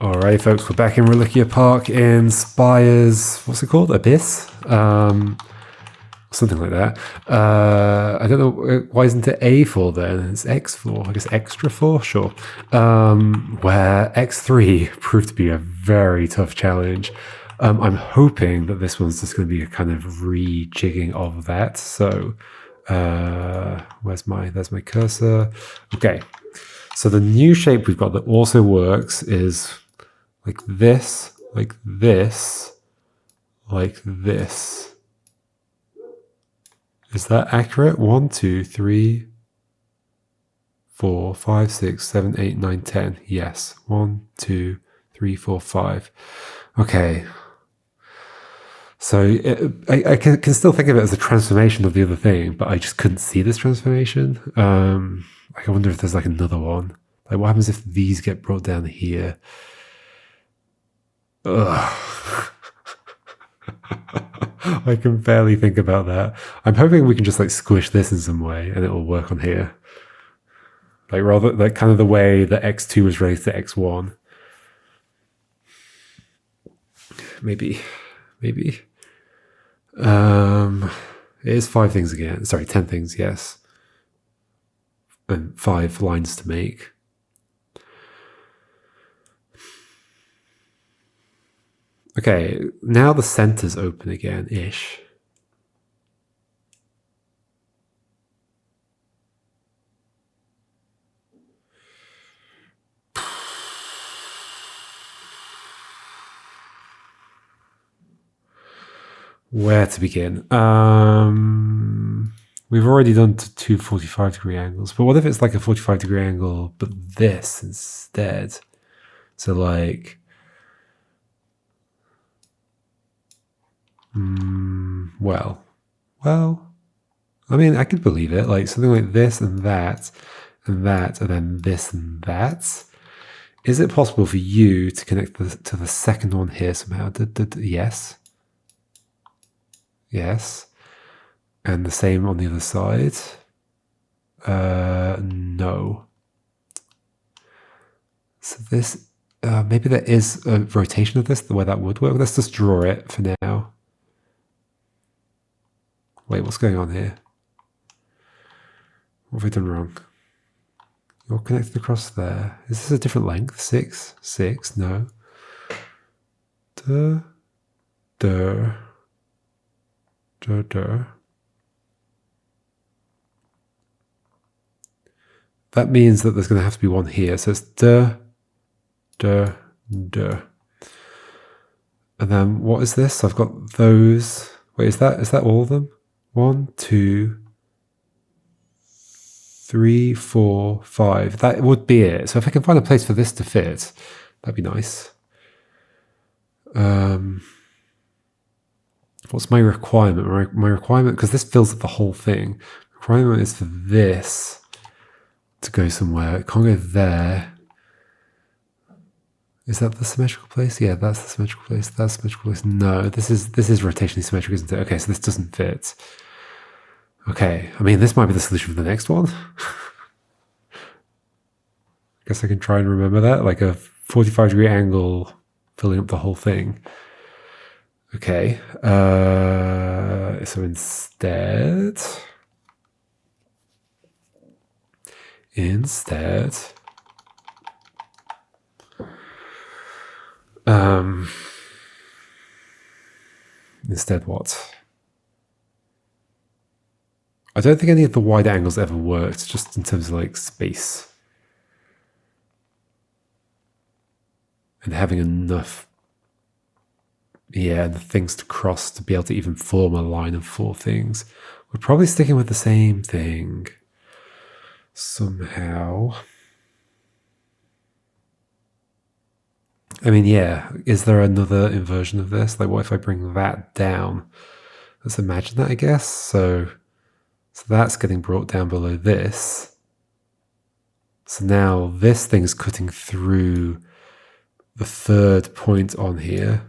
Alright, folks, we're back in Reliquia Park in Spire's, what's it called? Abyss? Something like that. I don't know, why isn't it A floor then? It's X floor, I guess extra floor? Sure. Where X3 proved to be a very tough challenge. I'm hoping that this one's just going to be a kind of rejigging of that. So, there's my cursor. Okay. So the new shape we've got that also works is like this, like this, like this. Is that accurate? 1, 2, 3, 4, 5, 6, 7, 8, 9, 10. Yes. 1, 2, 3, 4, 5. Okay. So I can still think of it as a transformation of the other thing, but I just couldn't see this transformation. Like I wonder if there's like another one. Like what happens if these get brought down here? Ugh. I can barely think about that. I'm hoping we can just like squish this in some way and it will work on here. Like rather like kind of the way that X2 was raised to X1. Maybe. It is 5 things again. Sorry, 10 things, yes. And 5 lines to make. Okay, now the center's open again-ish. Where to begin? We've already done 2 45-degree angles, but what if it's like a 45-degree angle, but this instead? So like, well, I mean, I could believe it. Like something like this and that, and that, and then this and that. Is it possible for you to connect to the second one here somehow? Yes. Yes. And the same on the other side. No. So this, maybe there is a rotation of this, the way that would work. Let's just draw it for now. Wait, what's going on here? What have we done wrong? You're connected across there. Is this a different length? 6? 6? No. Duh. Duh. Duh. Duh. That means that there's going to have to be one here. So it's duh. Duh. Duh. And then what is this? I've got those. Wait, is that all of them? 1, 2, 3, 4, 5. That would be it. So if I can find a place for this to fit, that'd be nice. What's my requirement? My requirement, because this fills up the whole thing. Requirement is for this to go somewhere. It can't go there. Is that the symmetrical place? Yeah, that's the symmetrical place. That's the symmetrical place. No, this is rotationally symmetric, isn't it? Okay, so this doesn't fit. Okay, I mean, this might be the solution for the next one. Guess I can try and remember that, like a 45-degree angle filling up the whole thing. Okay, so instead, instead what? I don't think any of the wide angles ever worked, just in terms of like space. And having enough, yeah, the things to cross to be able to even form a line of 4 things. We're probably sticking with the same thing somehow. I mean, yeah, is there another inversion of this? Like, what if I bring that down? Let's imagine that, I guess. So that's getting brought down below this. So now this thing's cutting through the 3rd point on here.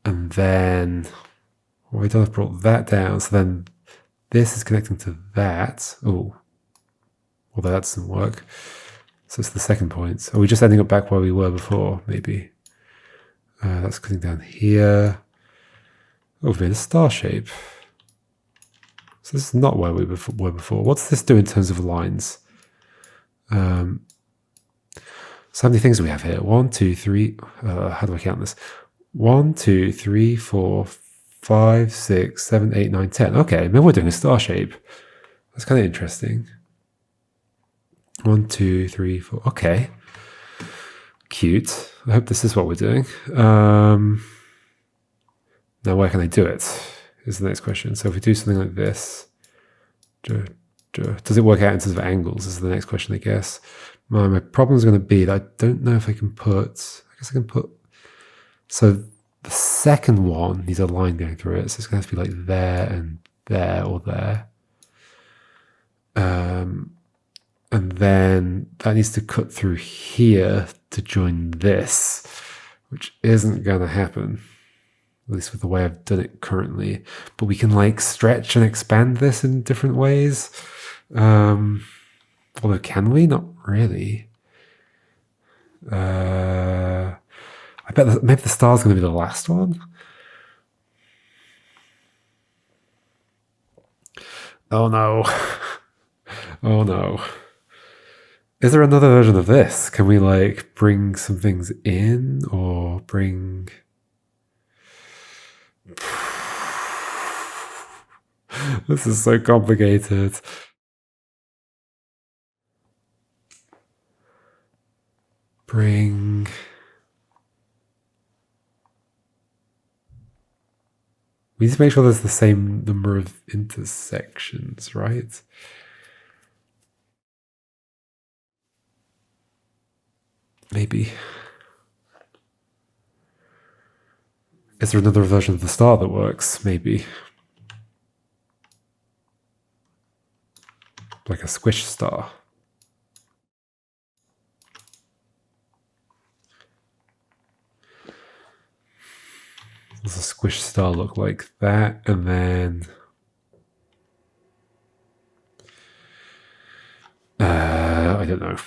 And then What we've done is brought that down. So then this is connecting to that. Oh, although that doesn't work. So it's the second point. Are we just ending up back where we were before? Maybe. That's cutting down here. Oh, we've made a star shape. So this is not where we were before. What's this do in terms of lines? So how many things do we have here? 1, 2, 3. How do I count this? 1, 2, 3, 4, 5, 6, 7, 8, 9, 10. Okay, maybe we're doing a star shape. That's kind of interesting. 1, 2, 3, 4. Okay. Cute. I hope this is what we're doing. Now, where can I do it? Is the next question. So if we do something like this, does it work out in terms of angles? Is the next question, I guess. My problem is going to be that I don't know if I can put. I guess I can put. So the second one needs a line going through it. So it's going to have to be like there and there or there. And then that needs to cut through here to join this, which isn't going to happen, at least with the way I've done it currently. But we can like stretch and expand this in different ways. Although, can we? Not really. I bet maybe the star's going to be the last one. Oh no. Oh no. Is there another version of this? Can we like bring some things in or bring... This is so complicated. Bring... We need to make sure there's the same number of intersections, right? Maybe. Is there another version of the star that works? Maybe. Like a squish star. Does a squish star look like that? And then... I don't know.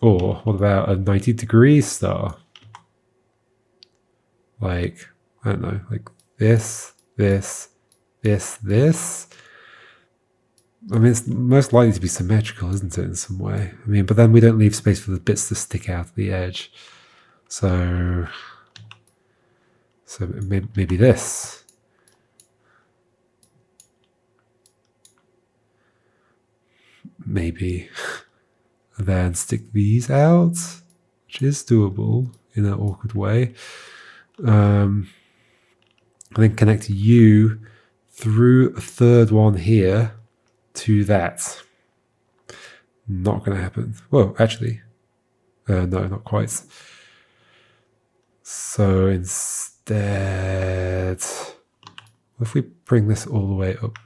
Or what about a 90-degree star? Like, I don't know, like this, this, this, this. I mean, it's most likely to be symmetrical, isn't it, in some way? I mean, but then we don't leave space for the bits to stick out of the edge. So maybe this. Maybe. Then stick these out, which is doable in an awkward way. And then connect you through a third one here to that. Not going to happen. Well, actually, no, not quite. So instead, what if we bring this all the way up?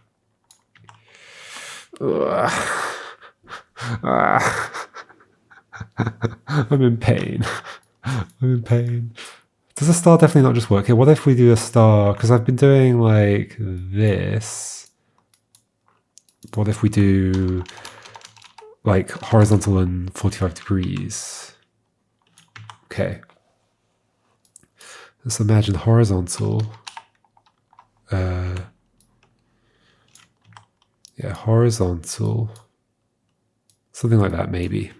I'm in pain. I'm in pain. Does a star definitely not just work here? What if we do a star? Because I've been doing like this. What if we do like horizontal and 45 degrees? Okay. Let's imagine horizontal. Yeah, horizontal. Something like that, maybe.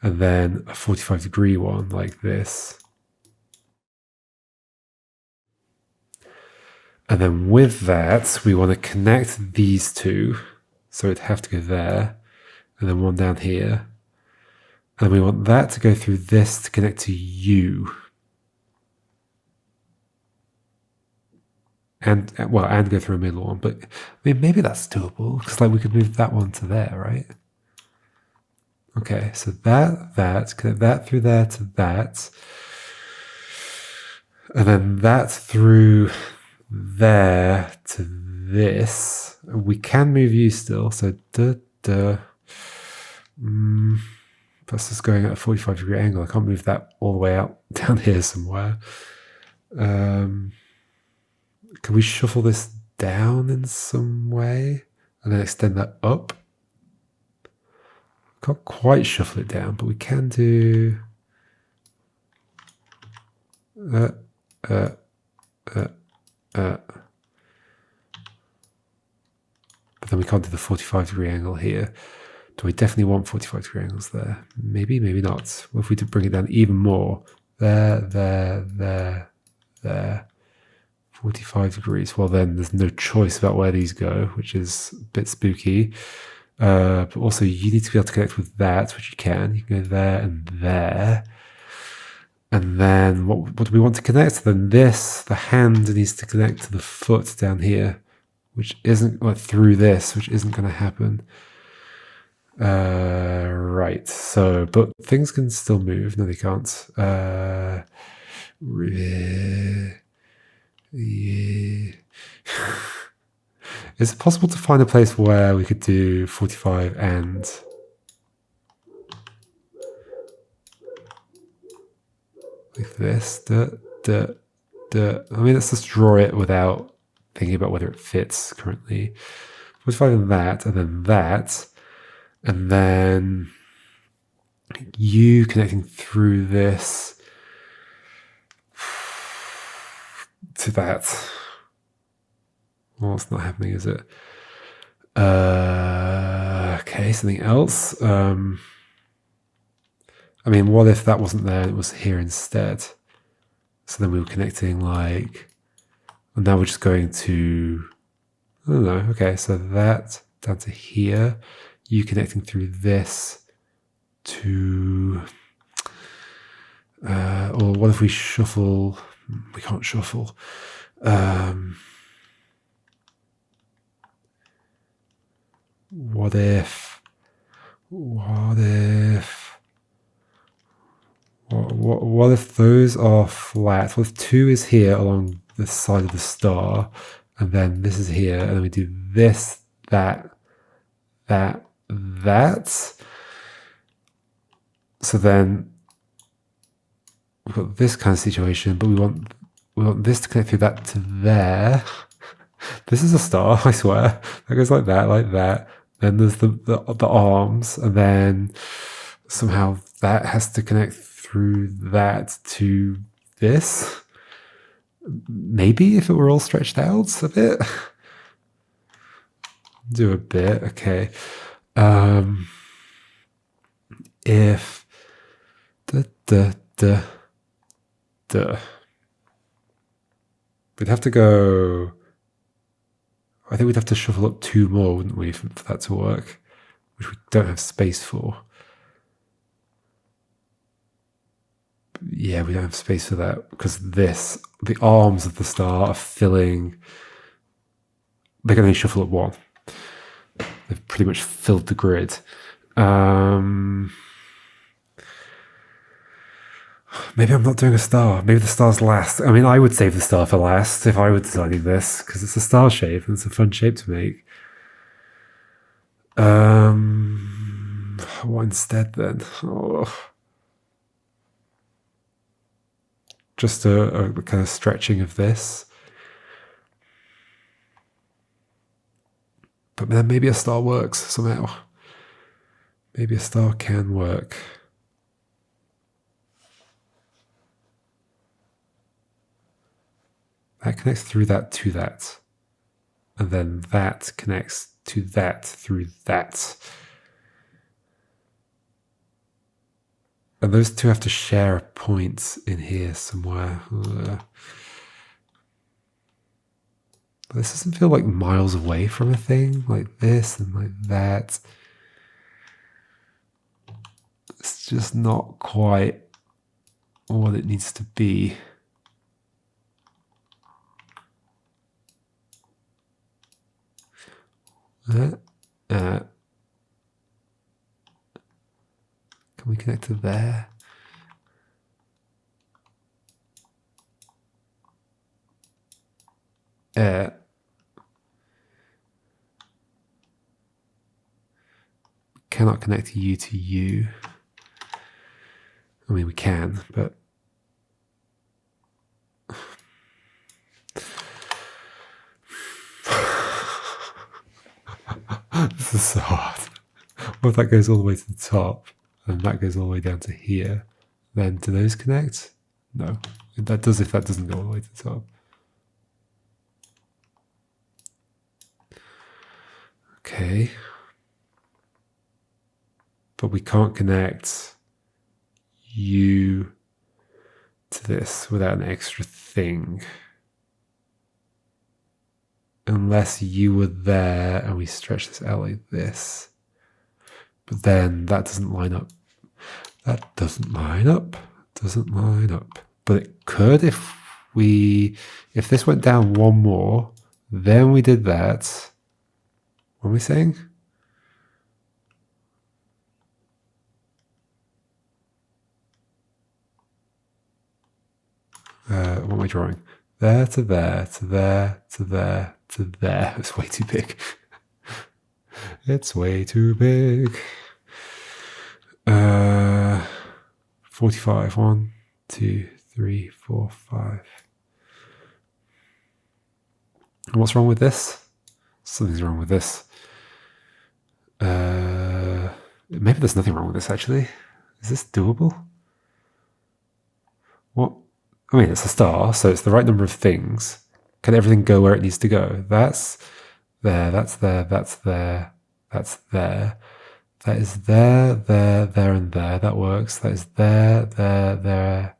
And then a 45-degree one like this. And then with that, we want to connect these two. So it'd have to go there. And then one down here. And we want that to go through this to connect to you. And go through a middle one. But I mean, maybe that's doable. Because like we could move that one to there, right? Okay, so that, connect that through there to that. And then that through there to this. We can move you still, so Plus it's going at a 45-degree angle. I can't move that all the way out down here somewhere. can we shuffle this down in some way and then extend that up? Can't quite shuffle it down, but we can do but then we can't do the 45-degree angle here. Do we definitely want 45-degree angles there? Maybe, maybe not. What if we did bring it down even more? There. 45 degrees. Well, then there's no choice about where these go, which is a bit spooky. But also, you need to be able to connect with that, which you can. You can go there and there. And then what do we want to connect? Then this, the hand needs to connect to the foot down here, which isn't, like, through this, which isn't going to happen. Right. So, but things can still move. No, they can't. Yeah. Is it possible to find a place where we could do 45 and like this? I mean, let's just draw it without thinking about whether it fits currently. 45 and then that, and then you connecting through this to that. Well, it's not happening, is it? Okay, something else. I mean, what if that wasn't there and it was here instead? So then we were connecting like, and now we're just going to, I don't know. Okay, so that down to here, you connecting through this to, or what if we shuffle? We can't shuffle. What if those are flat? What if 2 is here along the side of the star, and then this is here, and then we do this, that. So then we've got this kind of situation, but we want this to connect through that to there. This is a star, I swear. That goes like that. Then there's the arms, and then somehow that has to connect through that to this. Maybe if it were all stretched out a bit. Do a bit, okay. If we'd have to go. I think we'd have to shuffle up 2 more, wouldn't we, for that to work, which we don't have space for. Yeah, we don't have space for that because the arms of the star are filling. They can only shuffle up 1. They've pretty much filled the grid. Maybe I'm not doing a star. Maybe the star's last. I mean, I would save the star for last if I were designing this, because it's a star shape and it's a fun shape to make. What instead then? Just a kind of stretching of this. But then maybe a star works somehow. Maybe a star can work. That connects through that to that. And then that connects to that through that. And those two have to share a point in here somewhere. This doesn't feel like miles away from a thing like this and like that. It's just not quite what it needs to be. Can we connect to there? Cannot connect you to you. I mean, we can, but This is so hard. What if that goes all the way to the top and that goes all the way down to here? Then do those connect? No. That does if that doesn't go all the way to the top. Okay. But we can't connect you to this without an extra thing. Unless you were there and we stretch this out like this. But then that doesn't line up. That doesn't line up. Doesn't line up. But it could if this went down one more, then we did that. What are we saying? What am I drawing? There to there, to there, to there, to there. It's way too big. It's way too big. 45. 1, 2, 3, 4, 5. And what's wrong with this? Something's wrong with this. Maybe there's nothing wrong with this, actually. Is this doable? What? I mean, it's a star, so it's the right number of things. Can everything go where it needs to go? That's there, that's there, that's there, that's there. That is there, there, and there. That works. That is there, there,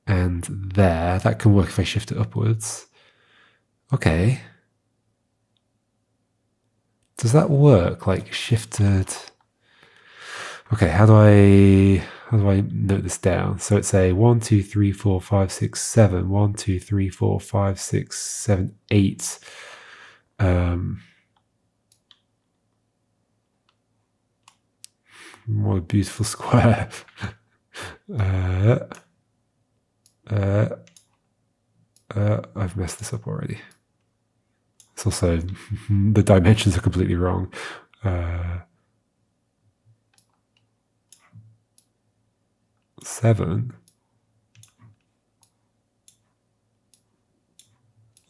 and there. That can work if I shift it upwards. Okay. Does that work? Like shifted? Okay, how do I note this down? So it's a 1, 2, 3, 4, 5, 6, 7. 1, 2, 3, 4, 5, 6, 7, 8. What a beautiful square. I've messed this up already. It's also, the dimensions are completely wrong. 7.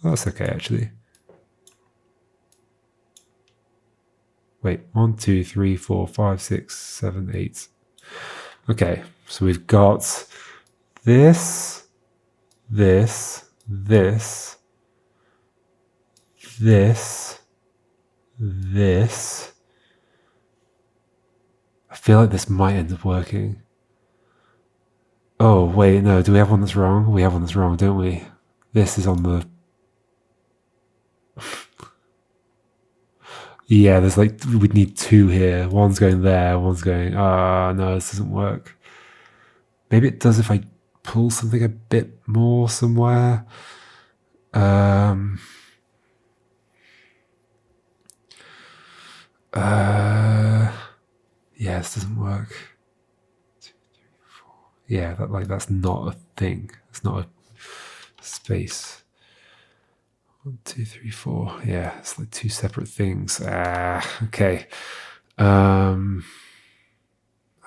That's okay, actually. Wait, 1, 2, 3, 4, 5, 6, 7, 8. Okay, so we've got this, this, this, this, this. I feel like this might end up working. Oh, wait, no, do we have one that's wrong? We have one that's wrong, don't we? This is on the... Yeah, there's like, we'd need 2 here. One's going there, one's going, no, this doesn't work. Maybe it does if I pull something a bit more somewhere. Yeah, this doesn't work. 2, 3, 4. Yeah, that's not a thing. It's not a space. 1, 2, 3, 4. Yeah, it's like 2 separate things. Okay. Am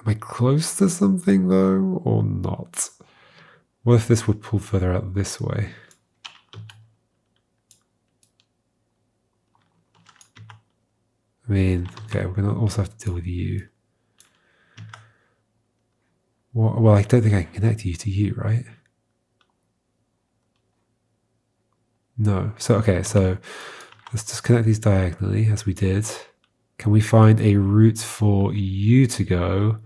I close to something though, or not? What if this would pull further out this way? I mean, okay, we're going to also have to deal with you. Well, I don't think I can connect you to you, right? No. So, okay, so let's just connect these diagonally as we did. Can we find a route for you to go?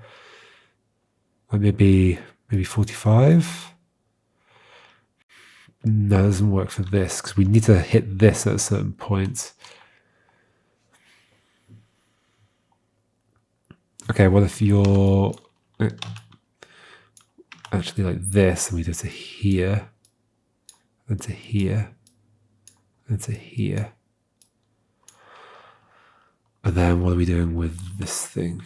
Like maybe 45? No, that doesn't work for this because we need to hit this at a certain point. Okay, what if you're actually like this and we do to here, then to here, then to here. And then what are we doing with this thing?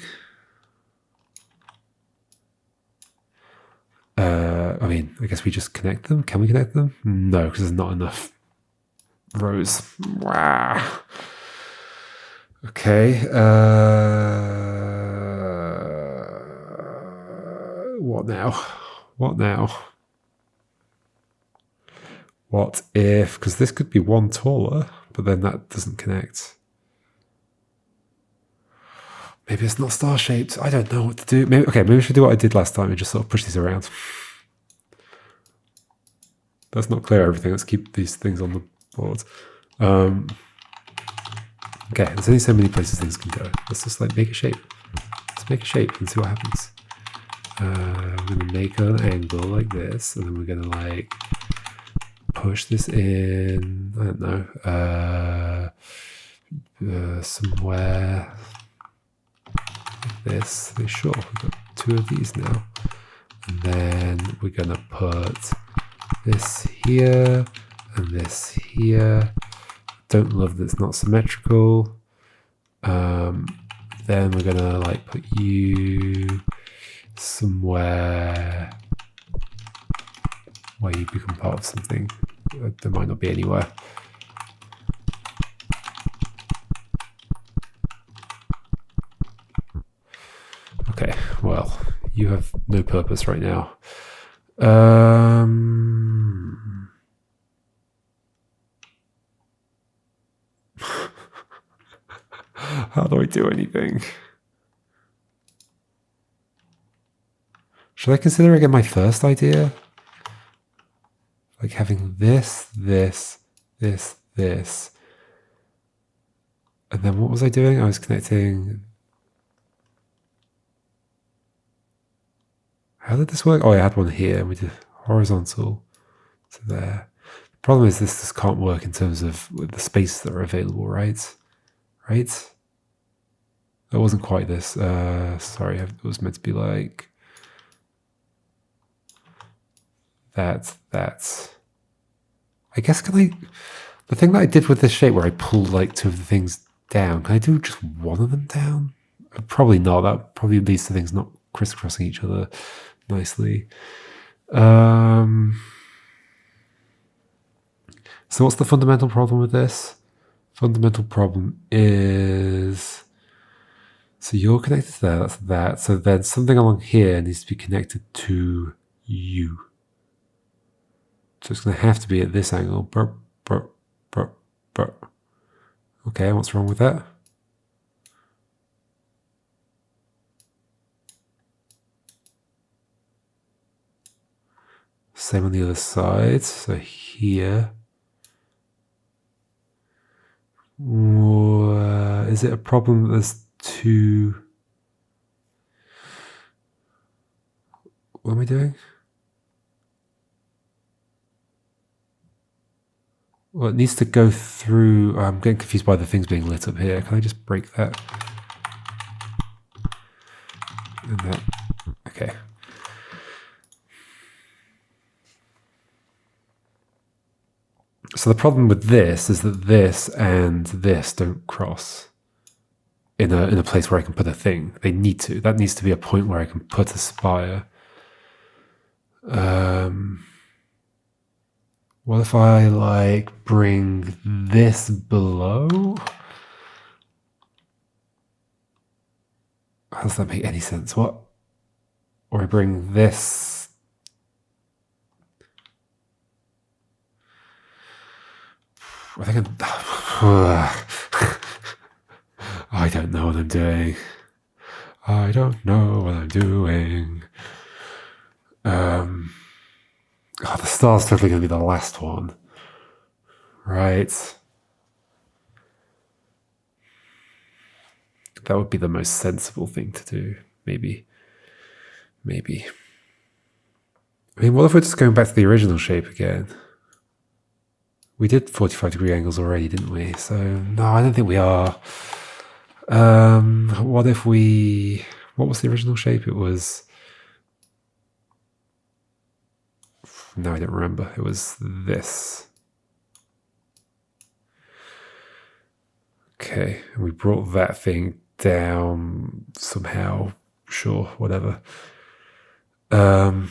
I mean, I guess we just connect them. Can we connect them? No, because there's not enough rows. Wow. Okay. What now? What now? What if, because this could be one taller, but then that doesn't connect. Maybe it's not star-shaped. I don't know what to do. Maybe I should do what I did last time and just sort of push these around. Let's not clear everything. Let's keep these things on the board. Okay, there's only so many places things can go. Let's just like make a shape. Let's make a shape and see what happens. We're gonna make an angle like this, and then we're gonna like push this in. I don't know, somewhere like this. Sure, we've got 2 of these now, and then we're gonna put this here and this here. Don't love that it's not symmetrical. Then we're gonna like put you somewhere where you become part of something. There might not be anywhere. Okay, well, you have no purpose right now. How do I do anything? Should I consider again my first idea? Like having this. And then what was I doing? I was connecting... How did this work? Oh, I had one here and we did horizontal to there. The problem is this just can't work in terms of the spaces that are available, right? Right? That wasn't quite this. Sorry, it was meant to be like... That. I guess the thing that I did with this shape where I pulled like 2 of the things down, can I do just one of them down? Probably not. That probably leads to things not crisscrossing each other nicely. So what's the fundamental problem with this? Fundamental problem is... So you're connected to there, that's that. So then something along here needs to be connected to you. So it's going to have to be at this angle. Burp, burp, burp, burp. Okay, what's wrong with that? Same on the other side. So here. Is it a problem that there's 2... What am I doing? Well, it needs to go through... I'm getting confused by the things being lit up here. Can I just break that? And that. Okay. So the problem with this is that this and this don't cross in a place where I can put a thing. They need to. That needs to be a point where I can put a spire. What if I like bring this below? How does that make any sense? What? Or I bring this... I think I don't know what I'm doing. I don't know what I'm doing. Oh, the star's totally going to be the last one. Right. That would be the most sensible thing to do. Maybe. I mean, what if we're just going back to the original shape again? We did 45-degree angles already, didn't we? So, no, I don't think we are. What if we... What was the original shape? It was... No, I don't remember. It was this. Okay, and we brought that thing down somehow. Sure, whatever. The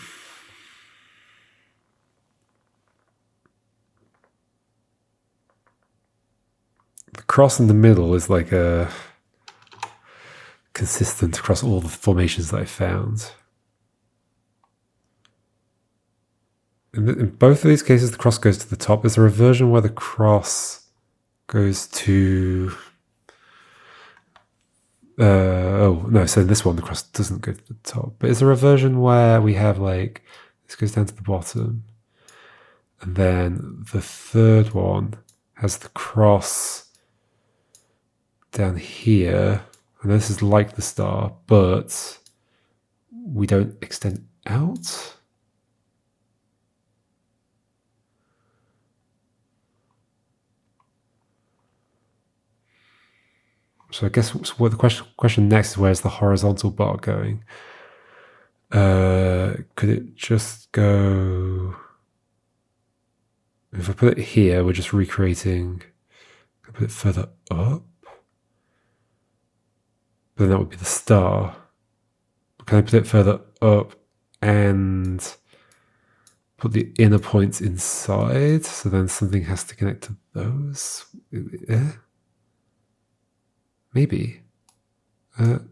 cross in the middle is like a consistent across all the formations that I found. In both of these cases, the cross goes to the top. Is there a version where the cross goes to Oh no, so this one across doesn't go to the top. But is there a version where we have like this goes down to the bottom, and then the third one has the cross down here, and this is like the star, but we don't extend out? So I guess what the question next is, where's the horizontal bar going? Could it just go... If I put it here, we're just recreating... I put it further up? Then that would be the star. Can I put it further up and put the inner points inside? So then something has to connect to those? Maybe. And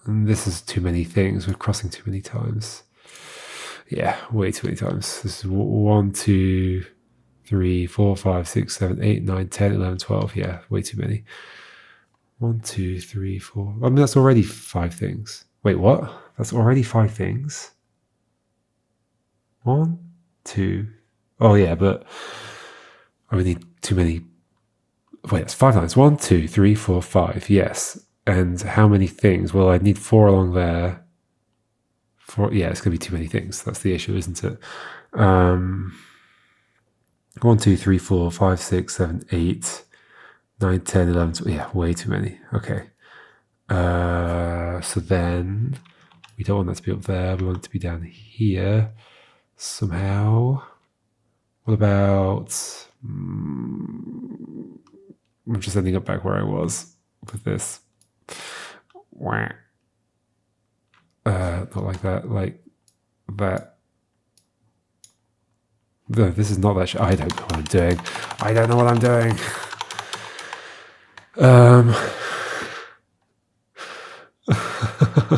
this is too many things. We're crossing too many times. Yeah, way too many times. This is 1, 2, 3, 4, 5, 6, 7, 8, 9, 10, 11, 12. Yeah, way too many. 1, 2, 3, 4. I mean, that's already 5 things. Wait, what? That's already 5 things? 1, 2. Oh, yeah, but I would need too many. Wait, that's 5 lines. 1, 2, 3, 4, 5. Yes. And how many things? Well, I'd need 4 along there. 4. Yeah, it's going to be too many things. That's the issue, isn't it? 1, 2, 3, 4, 5, 6, 7, 8, 9, 10, 11, 12. Yeah, way too many. Okay. So then we don't want that to be up there. We want it to be down here somehow. What about... I'm just ending up back where I was with this. Not like that, like that. No, this is not that I don't know what I'm doing. I don't know what I'm doing.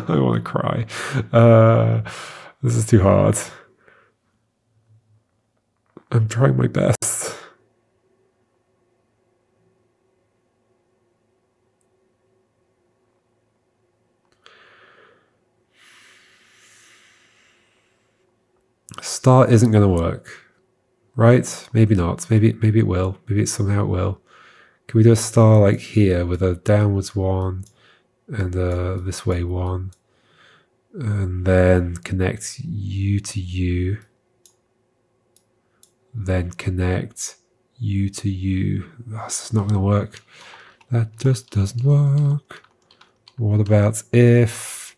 I want to cry. This is too hard. I'm trying my best. Star isn't going to work, right? Maybe not. Maybe it will. Maybe somehow it will. Can we do a star like here with a downwards one and this way one, and then connect U to U, then connect U to U? That's not going to work. That just doesn't work. What about if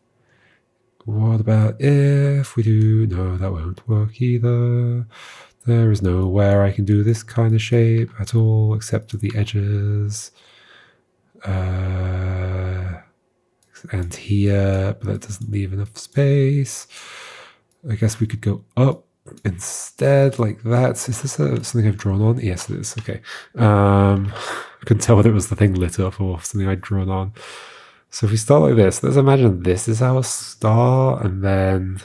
we do? No, that won't work either. There is nowhere I can do this kind of shape at all except at the edges. And here, but that doesn't leave enough space. I guess we could go up instead, like that. Is this something I've drawn on? Yes, it is. Okay. I couldn't tell whether it was the thing lit up or something I'd drawn on. So if we start like this, let's imagine this is our star, and then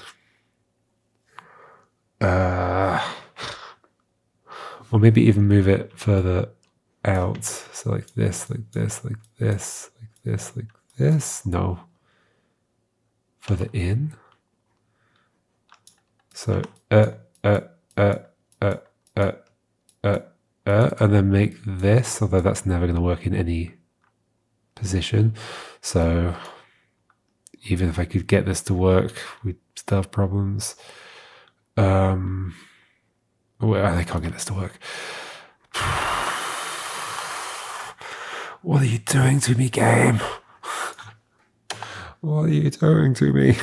or maybe even move it further out. So like this, like this, like this, like this, like this. No. Further in. So and then make this, although that's never going to work in any position. So even if I could get this to work, we'd still have problems. Well, I can't get this to work. What are you doing to me, game? What are you doing to me?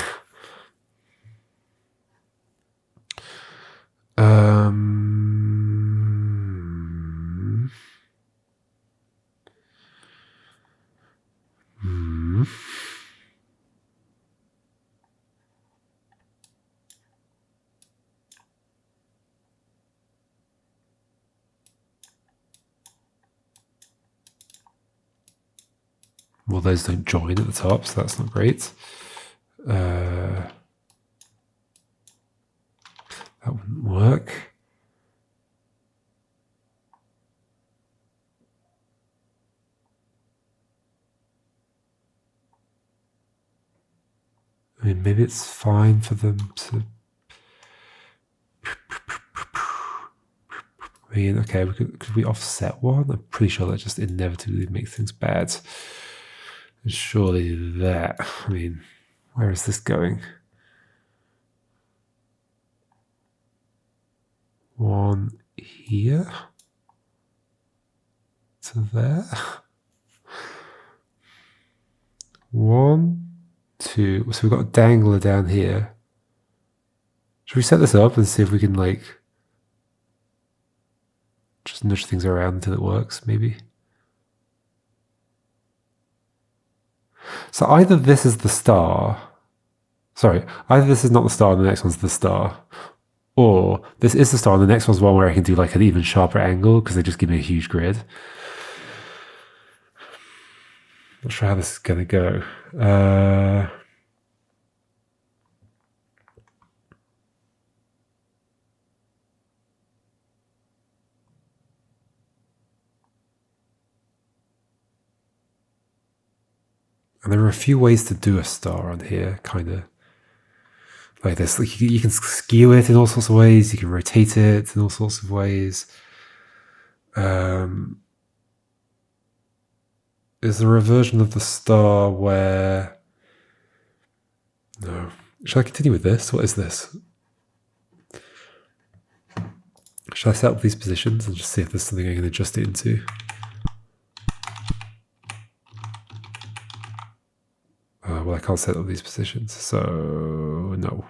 Well, those don't join at the top, so that's not great. That wouldn't work. I mean, maybe it's fine for them to... I mean, okay, could we offset one? I'm pretty sure that just inevitably makes things bad. And surely that... I mean, where is this going? One here to there. 1, 2. So we've got a dangler down here. Should we set this up and see if we can like just nudge things around until it works, maybe? So either this is the star. Sorry, either this is not the star and the next one's the star. Or this is the star and the next one's one where I can do like an even sharper angle because they just give me a huge grid. Not sure how this is going to go. And there are a few ways to do a star on here, kind of like this. Like you can skew it in all sorts of ways. You can rotate it in all sorts of ways. Is there a version of the star where... No. Should I continue with this? What is this? Should I set up these positions and just see if there's something I can adjust it into? Well, I can't set up these positions, so no.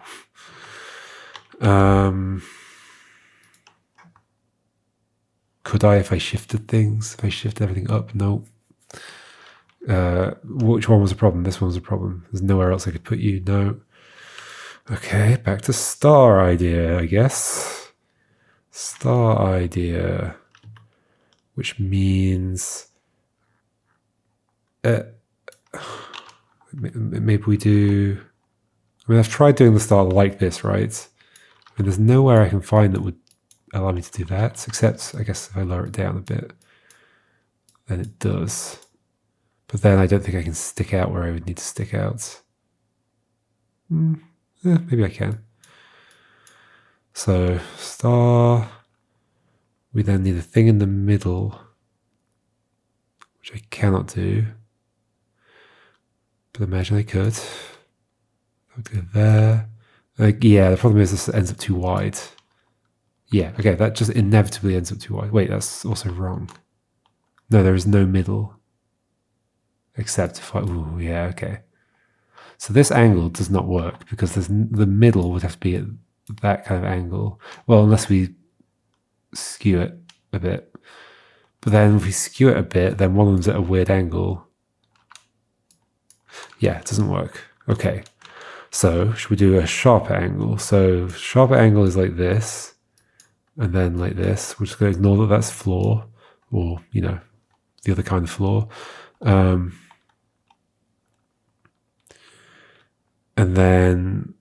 Could I if I shifted things? If I shift everything up? No. Which one was a problem? This one was a problem. There's nowhere else I could put you. No. Okay, back to star idea, I guess. Star idea. Which means... maybe we do... I mean, I've tried doing the star like this, right? And there's nowhere I can find that would allow me to do that, except, I guess, if I lower it down a bit, then it does. But then I don't think I can stick out where I would need to stick out. Maybe I can. So, star. We then need a thing in the middle, which I cannot do. But imagine I could. I would go there. Yeah, the problem is this ends up too wide. Yeah, okay, that just inevitably ends up too wide. Wait, that's also wrong. No, there is no middle. Except if I... Ooh, yeah, okay. So this angle does not work because the middle would have to be at that kind of angle. Well, unless we skew it a bit. But then if we skew it a bit, then one of them's at a weird angle. Yeah, it doesn't work. Okay. So should we do a sharper angle? So sharper angle is like this. And then like this. We're just going to ignore that that's floor. Or, you know, the other kind of floor. And then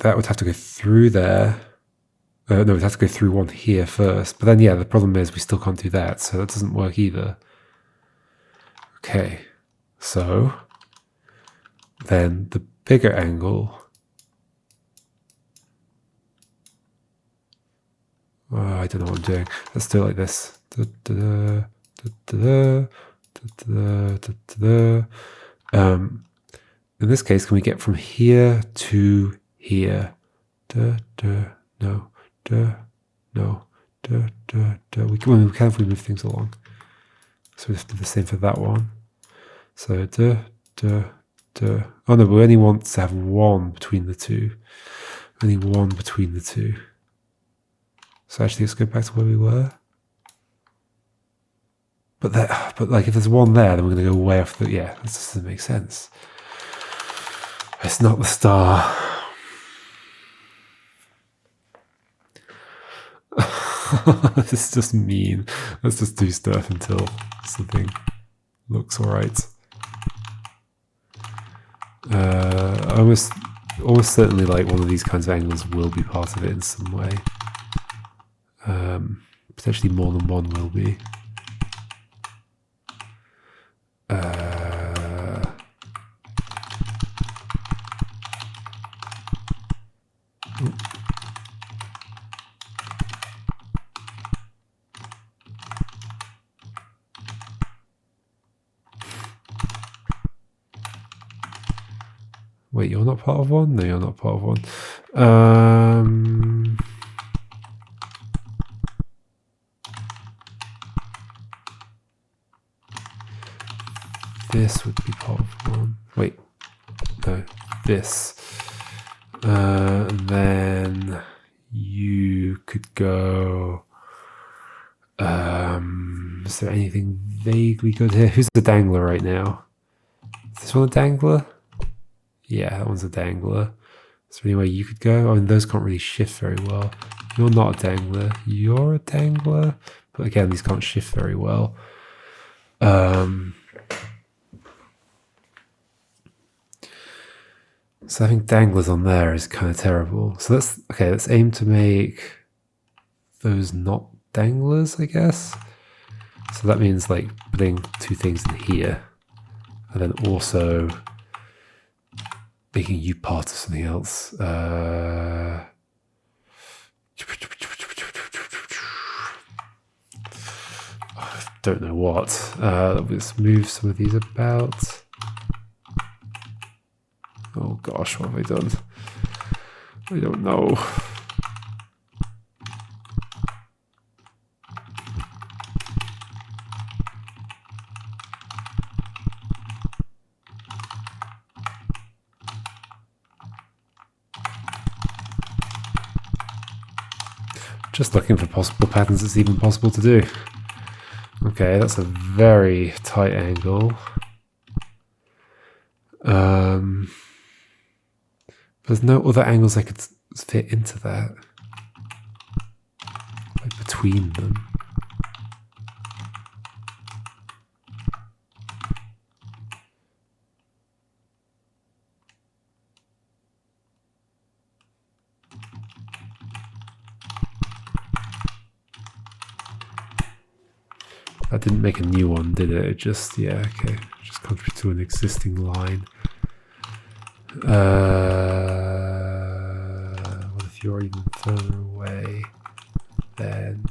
that would have to go through there. No, it would have to go through one here first. But then, yeah, the problem is we still can't do that. So that doesn't work either. Okay. So then the bigger angle. I don't know what I'm doing. Let's do it like this. In this case, can we get from here to here? No. We can if we move things along. So we have to do the same for that one. So Oh no, we only want to have one between the two. Only one between the two. So actually, let's go back to where we were. But like, if there's one there, then we're going to go way off the... Yeah, that just doesn't make sense. It's not the star. This is just mean. Let's just do stuff until something looks alright. Almost certainly, like, one of these kinds of angles will be part of it in some way. Potentially more than one will be. Wait, you're not part of one? No, you're not part of one. This would be part of one. Wait, no, this. And then you could go. Is there anything vaguely good here? Who's the dangler right now? Is this one a dangler? Yeah, that one's a dangler. Is there any way you could go? I mean, those can't really shift very well. You're not a dangler. You're a dangler. But again, these can't shift very well. So I think danglers on there is kind of terrible. So let's aim to make those not danglers, I guess. So that means like putting two things in here and then also making you part of something else. I don't know what. Let's move some of these about. Oh gosh, what have I done? I don't know. Just looking for possible patterns it's even possible to do. Okay, that's a very tight angle. There's no other angles I could fit into that. Like between them. That didn't make a new one, did it? It just, yeah, okay. Just contribute to an existing line. What if you're even further away? Then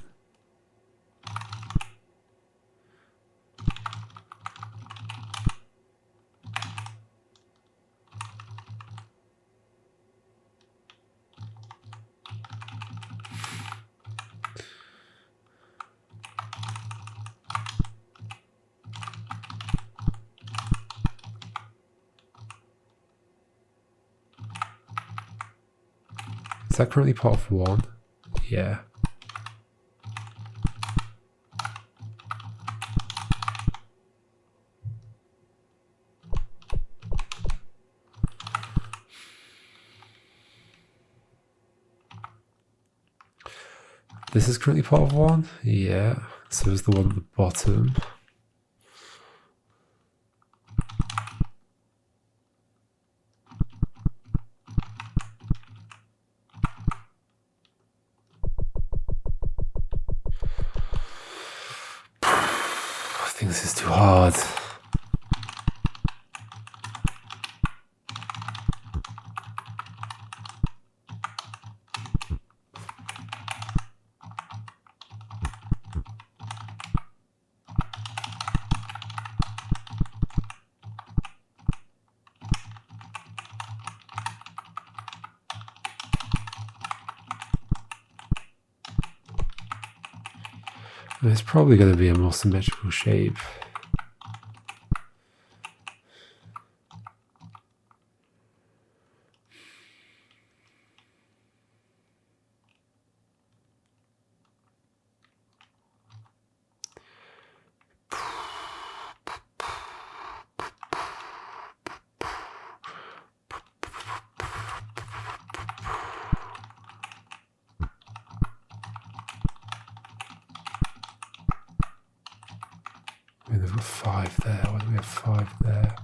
is that currently part of one? Yeah. This is currently part of one? Yeah. So is the one at the bottom. I think this is too hard. It's probably going to be a more symmetrical shape. I mean, we've got 5 there. Why do we have 5 there?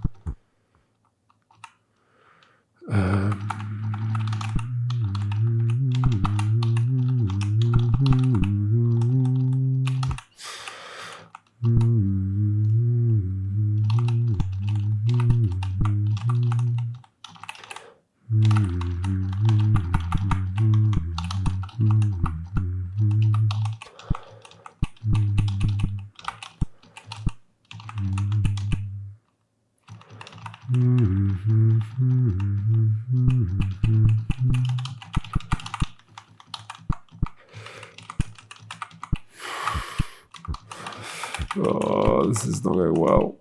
Oh, this is not going well.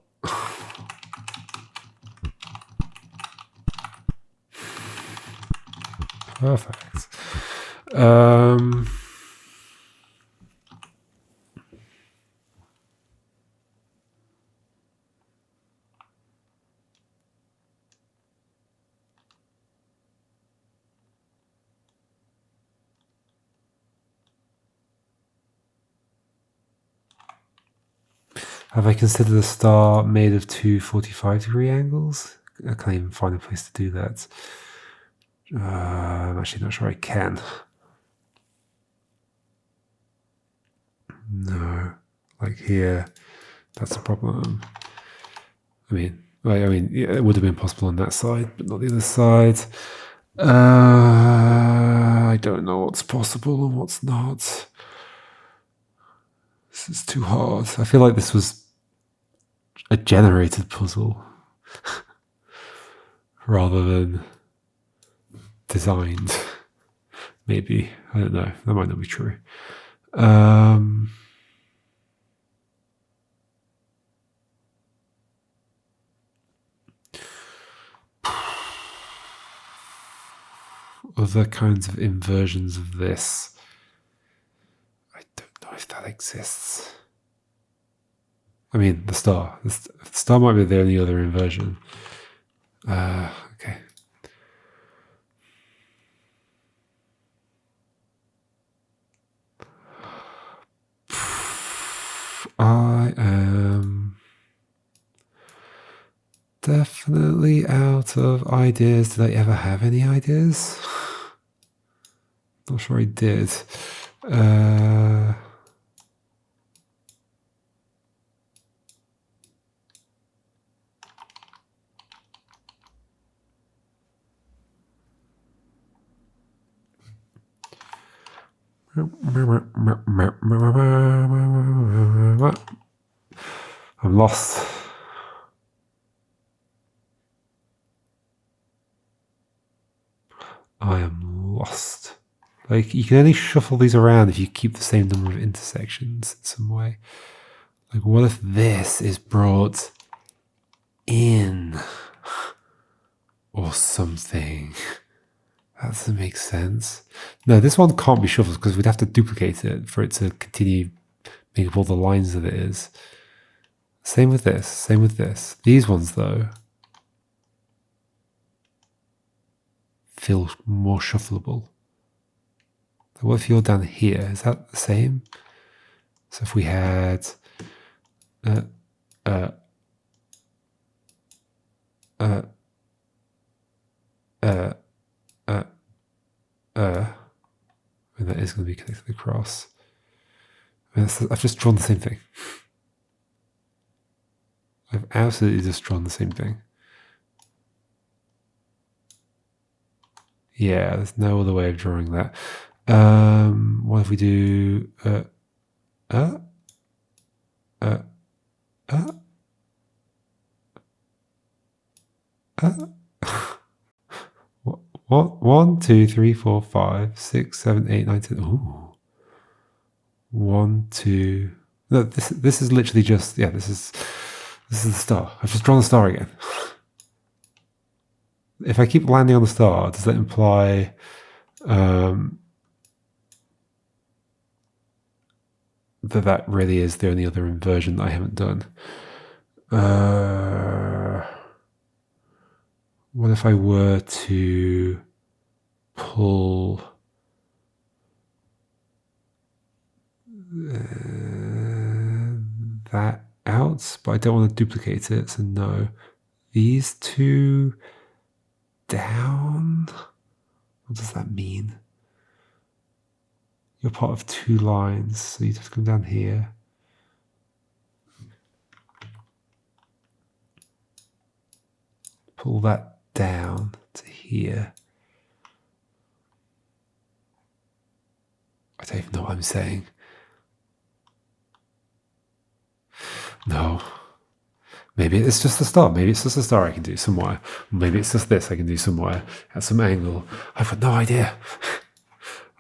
Perfect. Have I considered a star made of two 45-degree angles? I can't even find a place to do that. I'm actually not sure I can. No, like here, that's a problem. I mean, yeah, it would have been possible on that side, but not the other side. I don't know what's possible and what's not. This is too hard. I feel like this was a generated puzzle rather than designed. Maybe. I don't know. That might not be true. Other kinds of inversions of this. I don't know if that exists. I mean, the star. The star might be the only other inversion. Okay. I am definitely out of ideas. Did I ever have any ideas? Not sure I did. I'm lost. I am lost. Like, you can only shuffle these around if you keep the same number of intersections in some way. Like, what if this is brought in or something? That doesn't make sense. No, this one can't be shuffled because we'd have to duplicate it for it to continue making all the lines that it is. Same with this, same with this. These ones, though, feel more shuffleable. What if you're down here? Is that the same? So if we had and that is going to be connected across. I mean, I've just drawn the same thing. I've absolutely just drawn the same thing. Yeah, there's no other way of drawing that. What if we do what? 1, 2, 3, 4, 5, 6, 7, 8, 9, 10. Ooh. 1, 2. No, this is literally just, yeah, this is the star. I've just drawn the star again. If I keep landing on the star, does that imply that really is the only other inversion that I haven't done? What if I were to pull that out, but I don't want to duplicate it, so no. These two down? What does that mean? You're part of two lines, so you just come down here. Pull that down to here. I don't even know what I'm saying. No. Maybe it's just a star. Maybe it's just a star I can do somewhere. Maybe it's just this I can do somewhere at some angle. I've got no idea.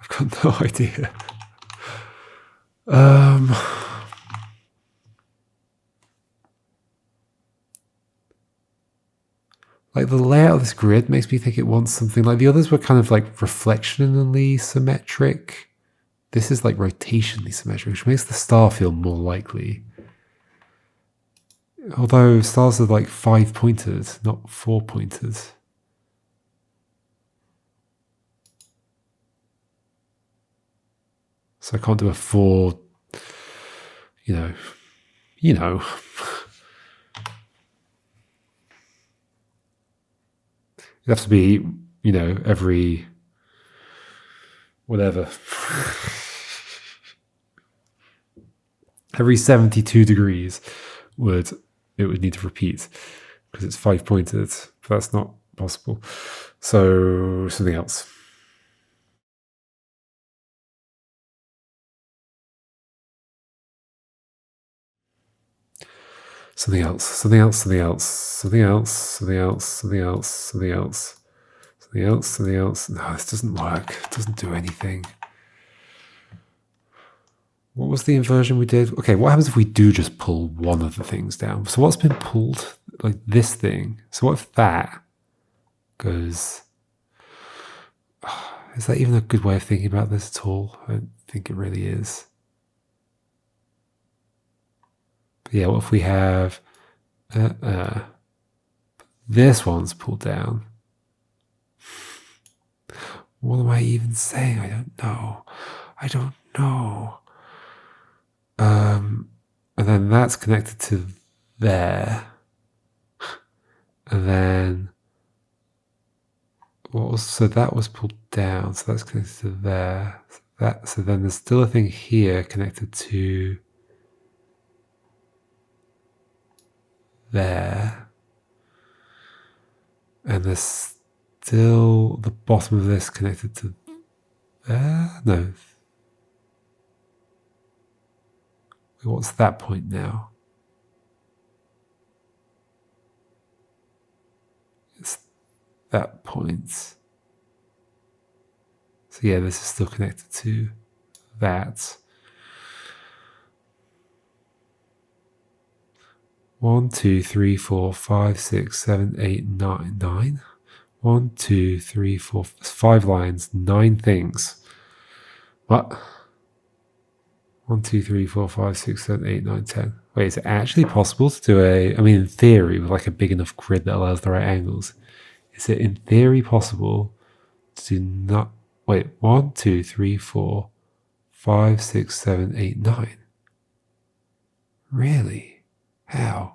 I've got no idea. Like the layout of this grid makes me think it wants something like the others were kind of like reflectionally symmetric. This is like rotationally symmetric, which makes the star feel more likely. Although stars are like 5 pointers, not 4 pointers. So I can't do a 4, you know. It has to be, every whatever. Every 72 degrees it would need to repeat because it's 5 pointed. But that's not possible. So something else. Something else, something else, something else, something else, something else, something else, something else, something else, something else. No, this doesn't work. It doesn't do anything. What was the inversion we did? Okay, what happens if we do just pull one of the things down? So what's been pulled? Like this thing. So what if that goes... Is that even a good way of thinking about this at all? I don't think it really is. But yeah, what if we have... this one's pulled down. What am I even saying? I don't know. I don't know. And then that's connected to there. And then so that was pulled down, so that's connected to there. So then there's still a thing here connected to there. And there's still the bottom of this connected to there? No. What's that point now? It's that point. So yeah, this is still connected to that. 1, 2, 3, 4, 5, 6, 7, 8, 9. 9? 1, 2, 3, 4, 5 lines, 9 things. What? 1, 2, 3, 4, 5, 6, 7, 8, 9, 10. Wait, is it actually possible to do in theory, with like a big enough grid that allows the right angles, is it in theory possible to do not... Wait, 1, 2, 3, 4, 5, 6, 7, 8, 9. Really? How?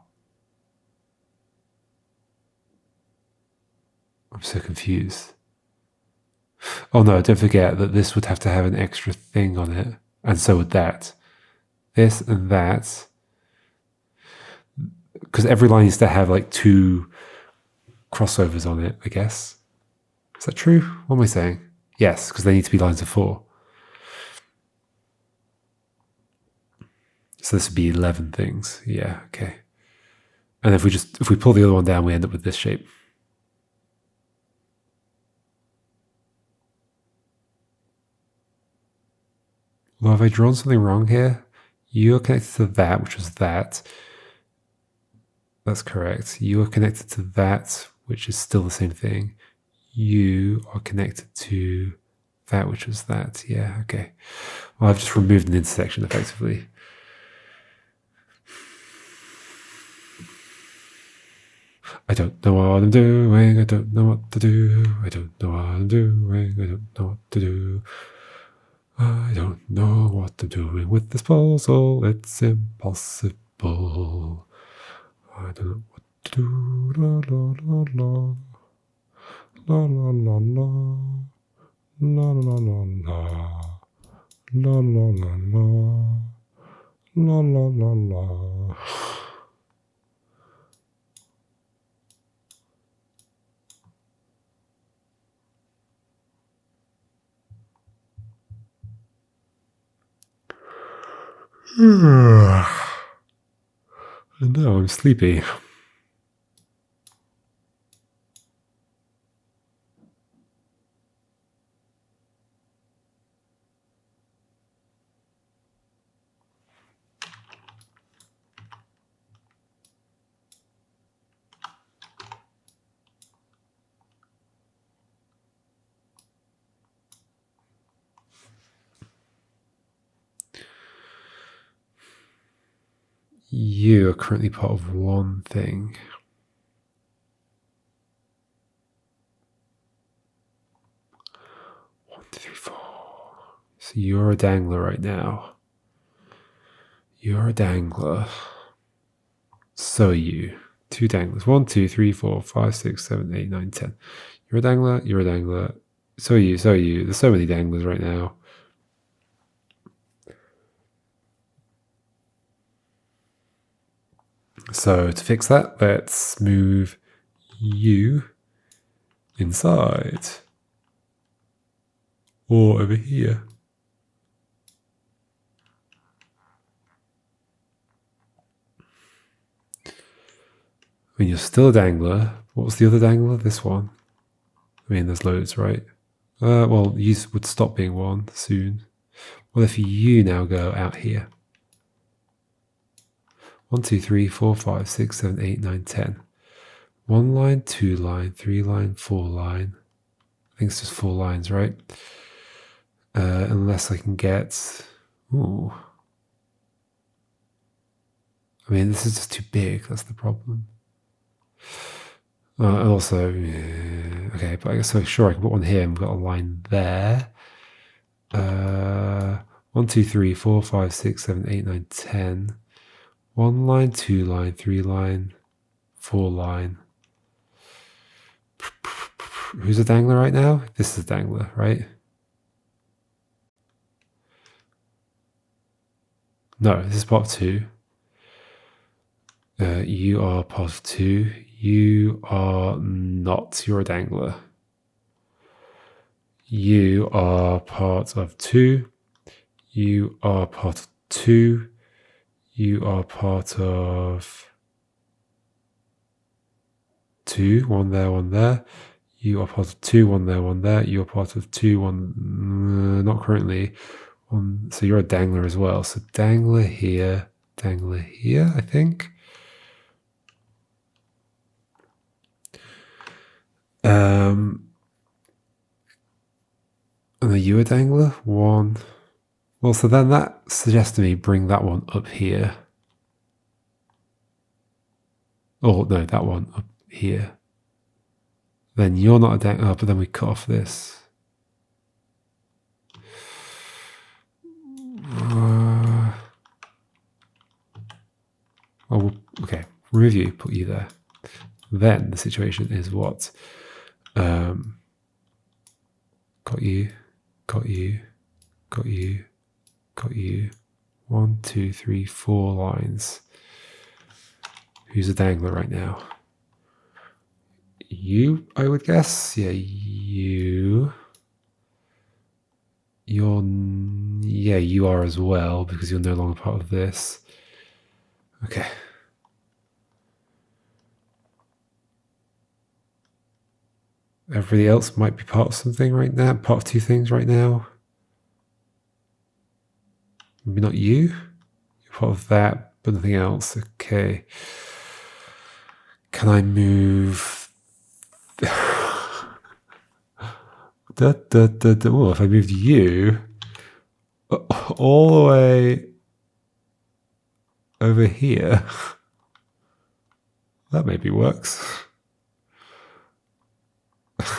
I'm so confused. Oh no, don't forget that this would have to have an extra thing on it. And so would that. This and that. Because every line needs to have like 2 crossovers on it, I guess. Is that true? What am I saying? Yes, because they need to be lines of 4. So this would be 11 things. Yeah, okay. And if we pull the other one down, we end up with this shape. Well, have I drawn something wrong here? You are connected to that, which was that. That's correct. You are connected to that, which is still the same thing. You are connected to that, which was that. Yeah, okay. Well, I've just removed an intersection effectively. I don't know what I'm doing. I don't know what to do. I don't know what I'm doing. I don't know what to do. I don't know what I'm doing with this puzzle. It's impossible. I don't know what to do. La la la la. La la la la. La la la la. La la la la. La la la la. And now I'm sleepy. You are currently part of one thing. One, two, three, four. So you're a dangler right now. You're a dangler. So are you. Two danglers. 1, 2, 3, 4, 5, 6, 7, 8, 9, 10. You're a dangler. You're a dangler. So are you. So are you. There's so many danglers right now. So to fix that, let's move you inside. Or over here. I mean, you're still a dangler. What was the other dangler? This one. I mean, there's loads, right? Well, you would stop being one soon. What if you now go out here? 1, 2, 3, 4, 5, 6, 7, 8, 9, 10. 1 line, 2 line, 3 line, 4 line. I think it's just 4 lines, right? Unless I can get... Ooh. I mean, this is just too big. That's the problem. Also, okay, but I guess so. Sure, I can put one here. And we've got a line there. 1, 2, 3, 4, 5, 6, 7, 8, 9, 10. 1 line, 2 line, 3 line, 4 line. Who's a dangler right now? This is a dangler, right? No, this is part of 2. You are part of 2. You are not. You're a dangler. You are part of 2. You are part of 2. You are part of 2. 1 there, 1 there. You are part of 2. 1 there, 1 there. You are part of 2. 1. Not currently. 1. So you're a dangler as well. So dangler here, I think. And are you a dangler? 1. Well, so then that suggests to me bring that one up here. Oh, no, that one up here. Then you're not a dangler. Oh, but then we cut off this. Oh, okay. Review, put you there. Then the situation is what? Got you, got you, got you, got you. 1, 2, 3, 4 lines. Who's a dangler right now? You, I would guess. Yeah, you. You are as well because you're no longer part of this. Okay. Everybody else might be part of something right now, part of 2 things right now. Maybe not you. You're part of that, but nothing else. Okay. Can I move? Well, if I moved you all the way over here, that maybe works.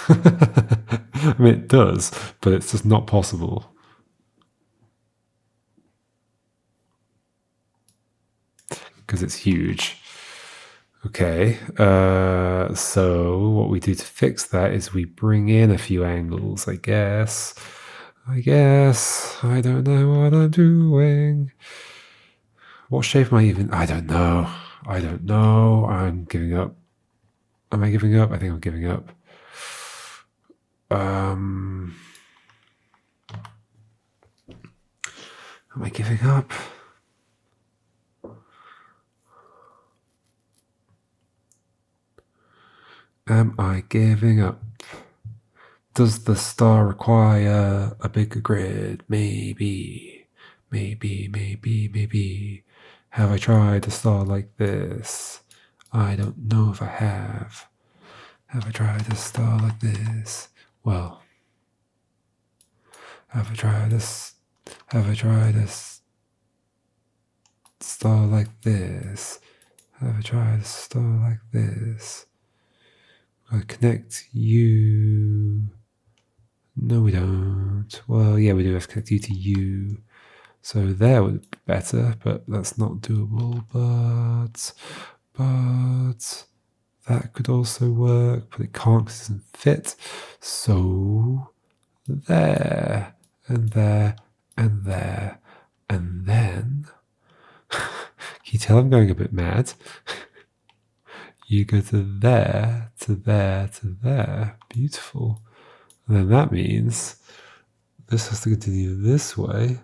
I mean, it does, but it's just not possible. Because it's huge. Okay, so what we do to fix that is we bring in a few angles, I guess. I don't know what I'm doing. What shape am I even? I don't know. I'm giving up. Am I giving up? I think I'm giving up. Am I giving up? Am I giving up? Does the star require a bigger grid? Maybe. Have I tried a star like this? I don't know if I have. Have I tried a star like this? Well, have I tried this star like this. Have I tried a star like this? I'll connect you. No, we don't. Well, yeah, we do have to connect you to you. So there would be better, but that's not doable. But that could also work, but it can't because it doesn't fit. So there, and there, and there, and then. Can you tell I'm going a bit mad? You go to there, to there, to there. Beautiful. And then that means this has to continue this way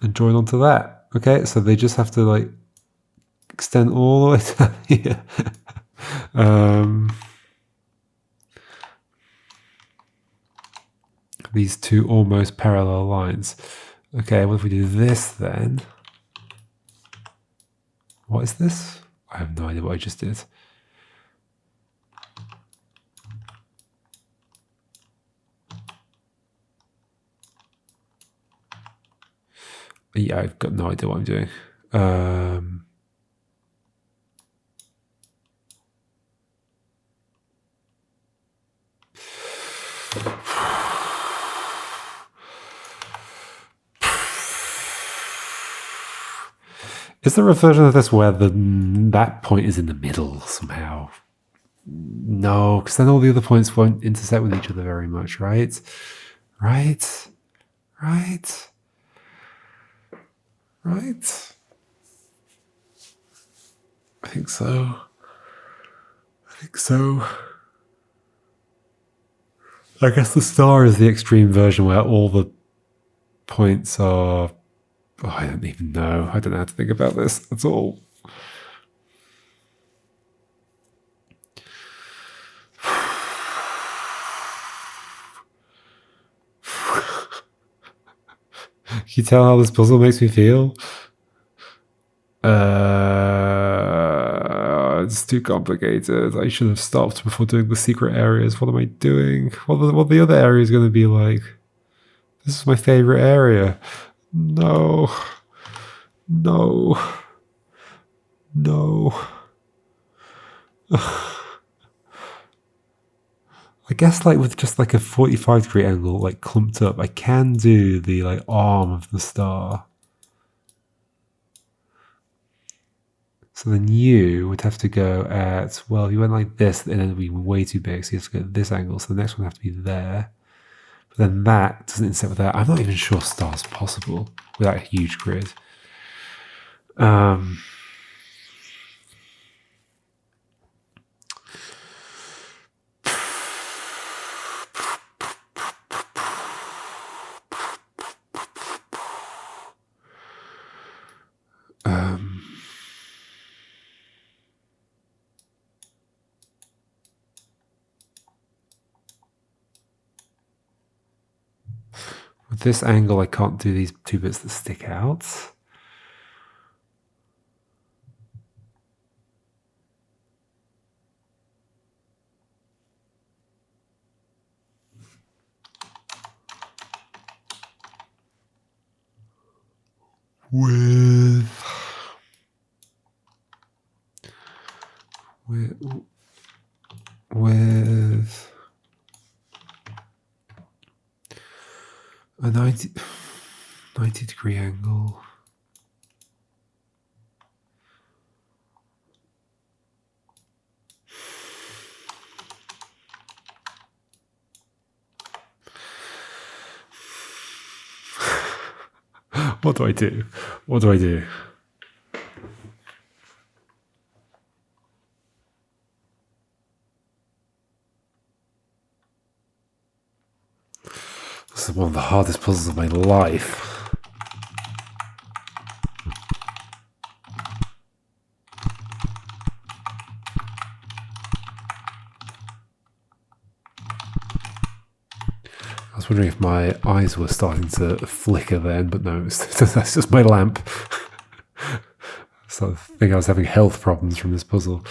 and join onto that. Okay, so they just have to like extend all the way down here. These two almost parallel lines. Okay, what if we do this then? What is this? I have no idea what I just did. Yeah, I've got no idea what I'm doing. Is there a version of this where that point is in the middle somehow? No, because then all the other points won't intersect with each other very much, right? Right? Right? Right? I think so. I think so. I guess the star is the extreme version where all the points are... Oh, I don't even know. I don't know how to think about this at all. Can you tell how this puzzle makes me feel? It's too complicated. I should have stopped before doing the secret areas. What am I doing? What are the other areas going to be like? This is my favorite area. No. No. No. I guess like with just like a 45-degree angle, like clumped up, I can do the like arm of the star. So then you would have to go at, well, you went like this, and then it would be way too big, so you have to go at this angle, so the next one would have to be there. But then that doesn't intersect with that. I'm not even sure star's possible without a huge grid. With this angle, I can't do these two bits that stick out. With a 90-degree angle. What do I do? What do I do? This is one of the hardest puzzles of my life. I was wondering if my eyes were starting to flicker then, but no, that's just my lamp. So I think I was having health problems from this puzzle.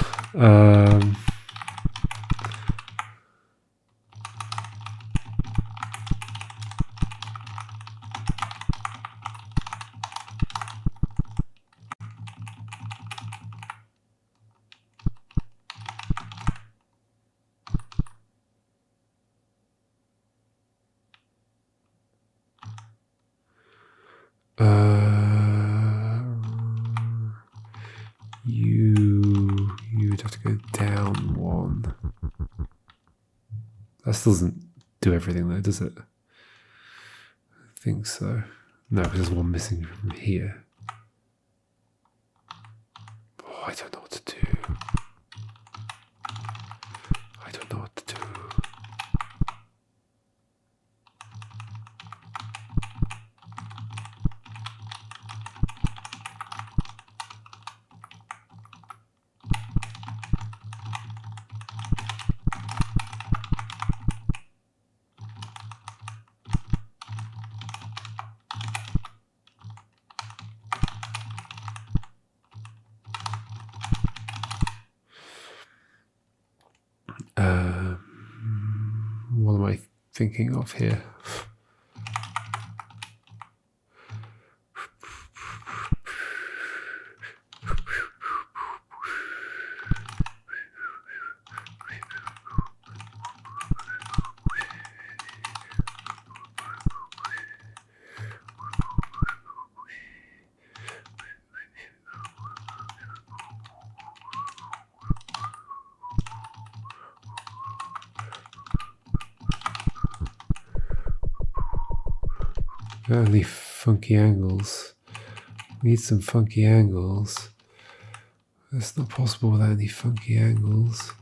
You'd have to go down one. That still doesn't do everything though, does it? I think so. No, because there's one missing from here. Oh, I don't know what to do. I don't know what to do. What am I thinking of here? Any funky angles? We need some funky angles. That's not possible without any funky angles.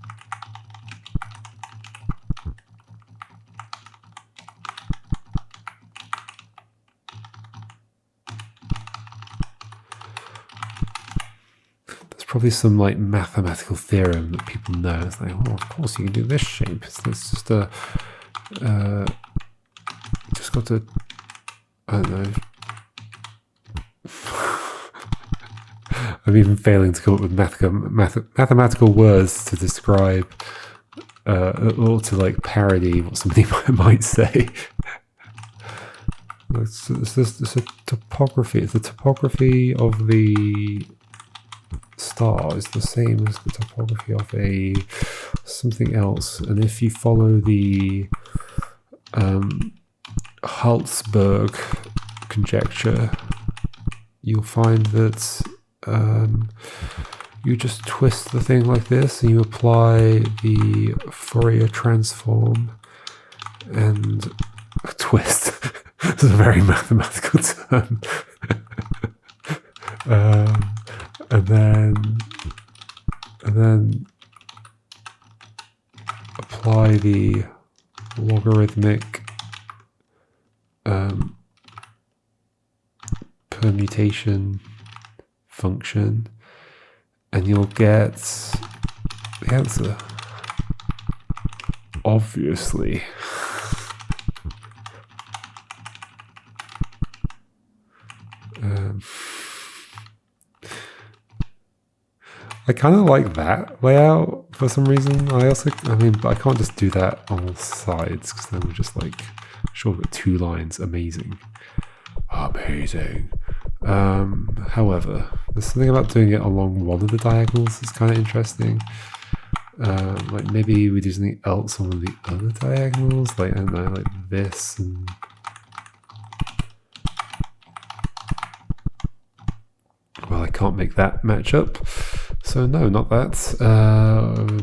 There's probably some like mathematical theorem that people know. It's like, well, of course you can do this shape. It's just a just got to, I don't know. I'm even failing to come up with mathematical words to describe or to like parody what somebody might say. It's a topography. The topography of the star is the same as the topography of a something else, and if you follow the Halsberg conjecture, you'll find that you just twist the thing like this and you apply the Fourier transform and twist. It's a very mathematical term. And then apply the logarithmic permutation function, and you'll get the answer. Obviously. I kind of like that layout for some reason. I mean, but I can't just do that on all sides because then we're just like, sure, we've got 2 lines. Amazing. However, there's something about doing it along one of the diagonals that's kind of interesting. Like maybe we do something else on one of the other diagonals, like I don't know, like this and. Well, I can't make that match up. So no, not that.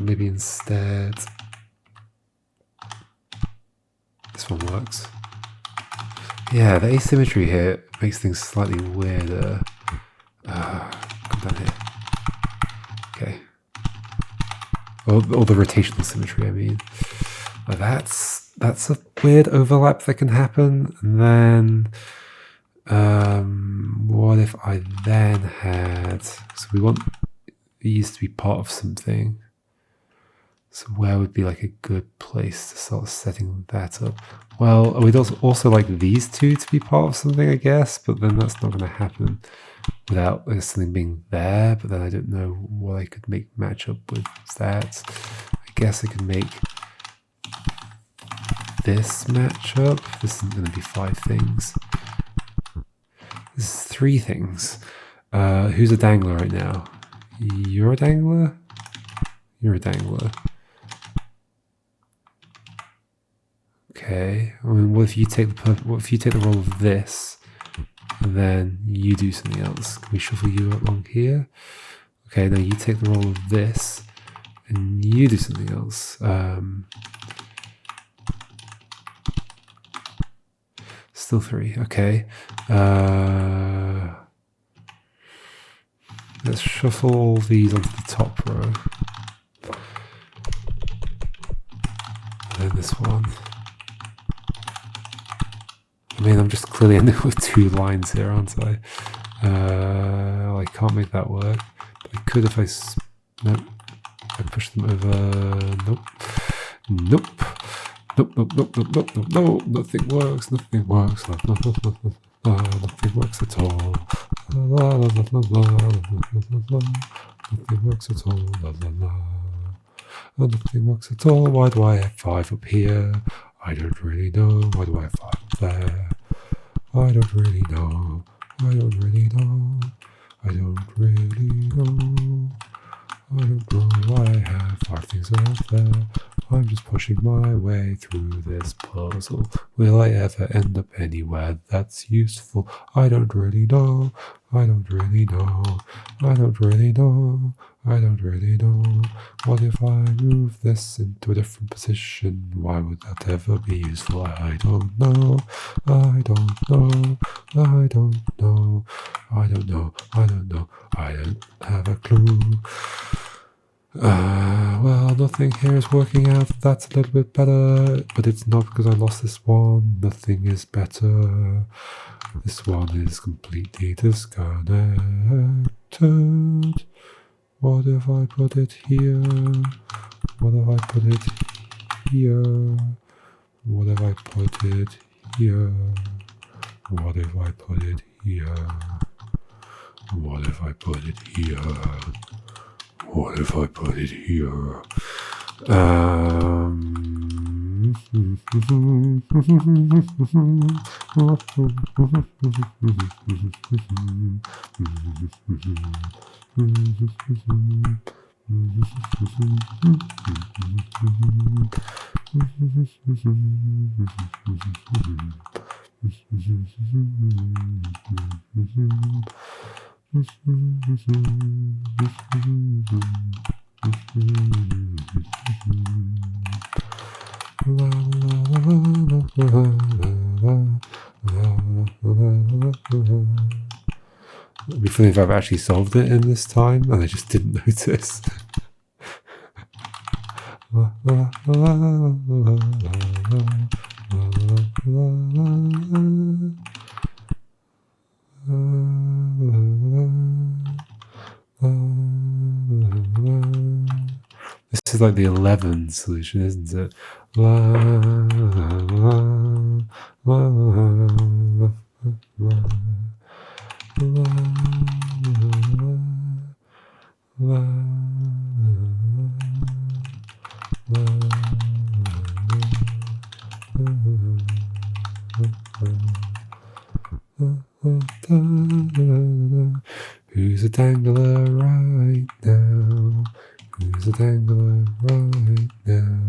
Maybe instead this one works. Yeah, the asymmetry here makes things slightly weirder. Come down here. Okay. Or the rotational symmetry, I mean. That's a weird overlap that can happen. And then what if I then had, so we want these to be part of something. So where would be like a good place to start setting that up? Well, we'd also like these two to be part of something, I guess, but then that's not going to happen without something being there. But then I don't know what I could make match up with that. I guess I could make this match up. This isn't going to be 5 things. This is 3 things. Who's a dangler right now? You're a dangler? You're a dangler. Okay. I mean, what if you take the role of this, and then you do something else? Can we shuffle you along here? Okay, now you take the role of this, and you do something else. Still 3. Okay. Let's shuffle all these onto the top row. And then this one. I mean, I'm just clearly ending up with 2 lines here, aren't I? Well, I can't make that work. But I could if I... Nope. I push them over... Nope. Nope. Nope, nope, nope, nope, nope, nope, no. Nothing works, nothing works. Nothing works at all. Nothing works at all. Nothing works at all. Why do I have 5 up here? I don't really know. Why do I have 5 up there? I don't really know. I don't really know. I don't really know. I don't know why I have 5 things up there. I'm just pushing my way through this puzzle. Will I ever end up anywhere that's useful? I don't really know. I don't really know. I don't really know. I don't really know. What if I move this into a different position? Why would that ever be useful? I don't know. I don't know. I don't know. I don't know. I don't know. I don't have a clue. Well, nothing here is working out. That's a little bit better, but it's not because I lost this one. Nothing is better. This one is completely disconnected. What if I put it here? What if I put it here? What if I put it here? What if I put it here? What if I put it here? What if I put it here? It'd be funny if I've actually solved it in this time and I just didn't notice. This is like the 11 solution, isn't it? Who's a dangler right now? Who's a dangler right now?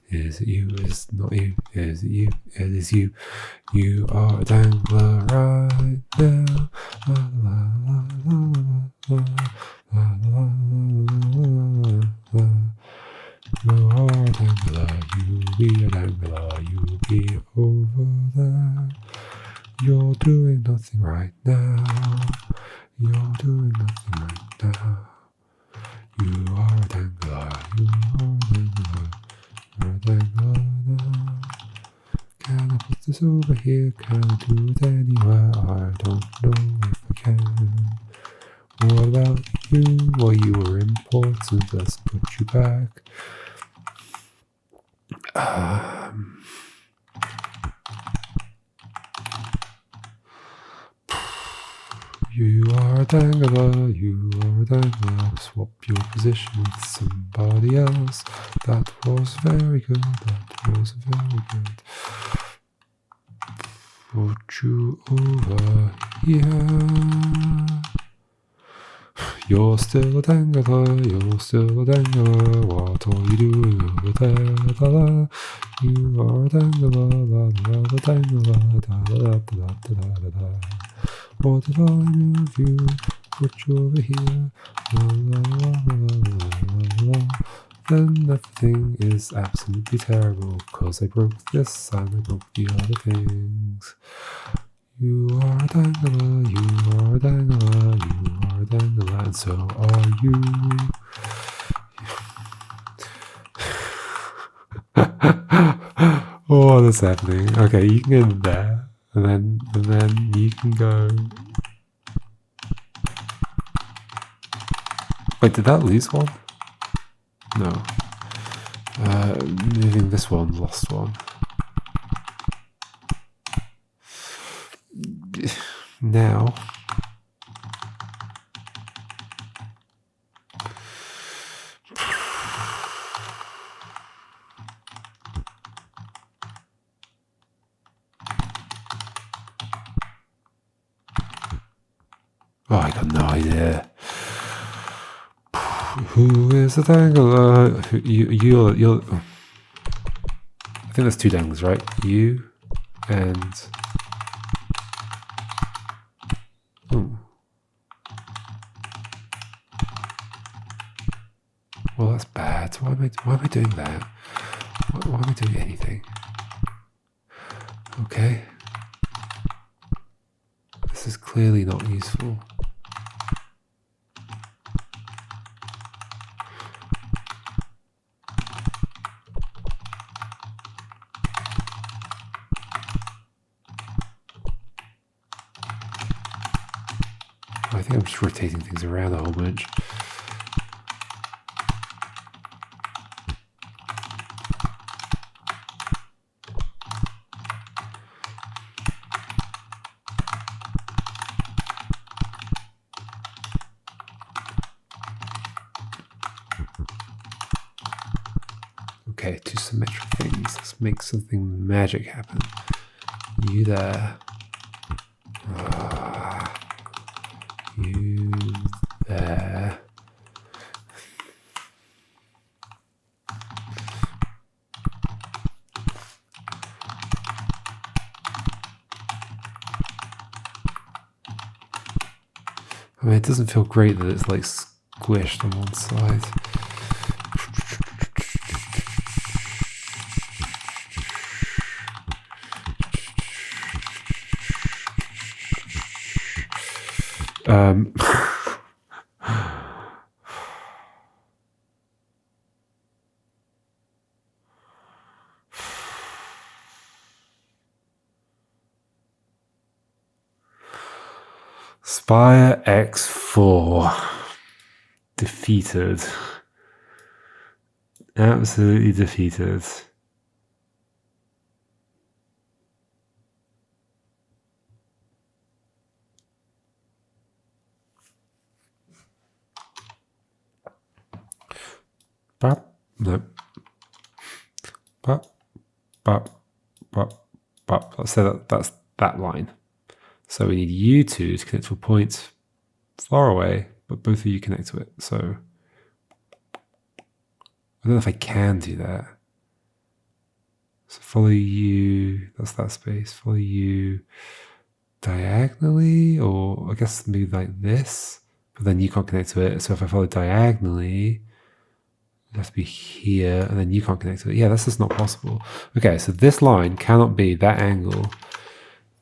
Is it you? Is it not you? Is it you? It is you. You are a dangler right now. La, la, la, la, la, la, la, la. You are a dangler. You be a dangler. You be over there. You're doing nothing right now. You're doing nothing right now. You are a dangler. You are a dangler. You're a dangler now. Can I put this over here? Can I do it anywhere? I don't know if I can. What about you? Well, you were important. Let's put you back. You are a dangler, you are a dangler. Swap your position with somebody else. That was very good, that was very good. Put you over here. You're still a dangler, you're still a dangler. What are you doing over there? Da, da. You are a dangler, la la la dangler, da da da da da da da da. What if I move you put you over here. La, la, la, la, la, la, la. Then everything is absolutely terrible, cause I broke this and I broke the other things. You are a dangler, you are a dangler, you are a dangler, and so are you. Oh, that's happening. Okay, you can go in there, and then you can go. Wait, did that lose one? No. Moving this one, lost one. Now. Oh, I got no idea. Who is the dangler? You're. I think there's two danglers, right? You and. Ooh. Well, that's bad. Why am I doing that? Why am I doing anything? Okay. This is clearly not useful. I think I'm just rotating things around a whole bunch. Okay, two symmetric things. Let's make something magic happen. You there. You there. I mean, it doesn't feel great that it's like squished on one side. Spire X4 defeated. Absolutely defeated. Bop, no. Bop, bop, bop, bop. Let's say that's that line. So we need you two to connect to a point far away, but both of you connect to it. So I don't know if I can do that. So follow you, that's that space. Follow you diagonally, or I guess maybe like this, but then you can't connect to it. So if I follow diagonally, it has to be here, and then you can't connect to it. Yeah, that's just not possible. Okay, so this line cannot be that angle.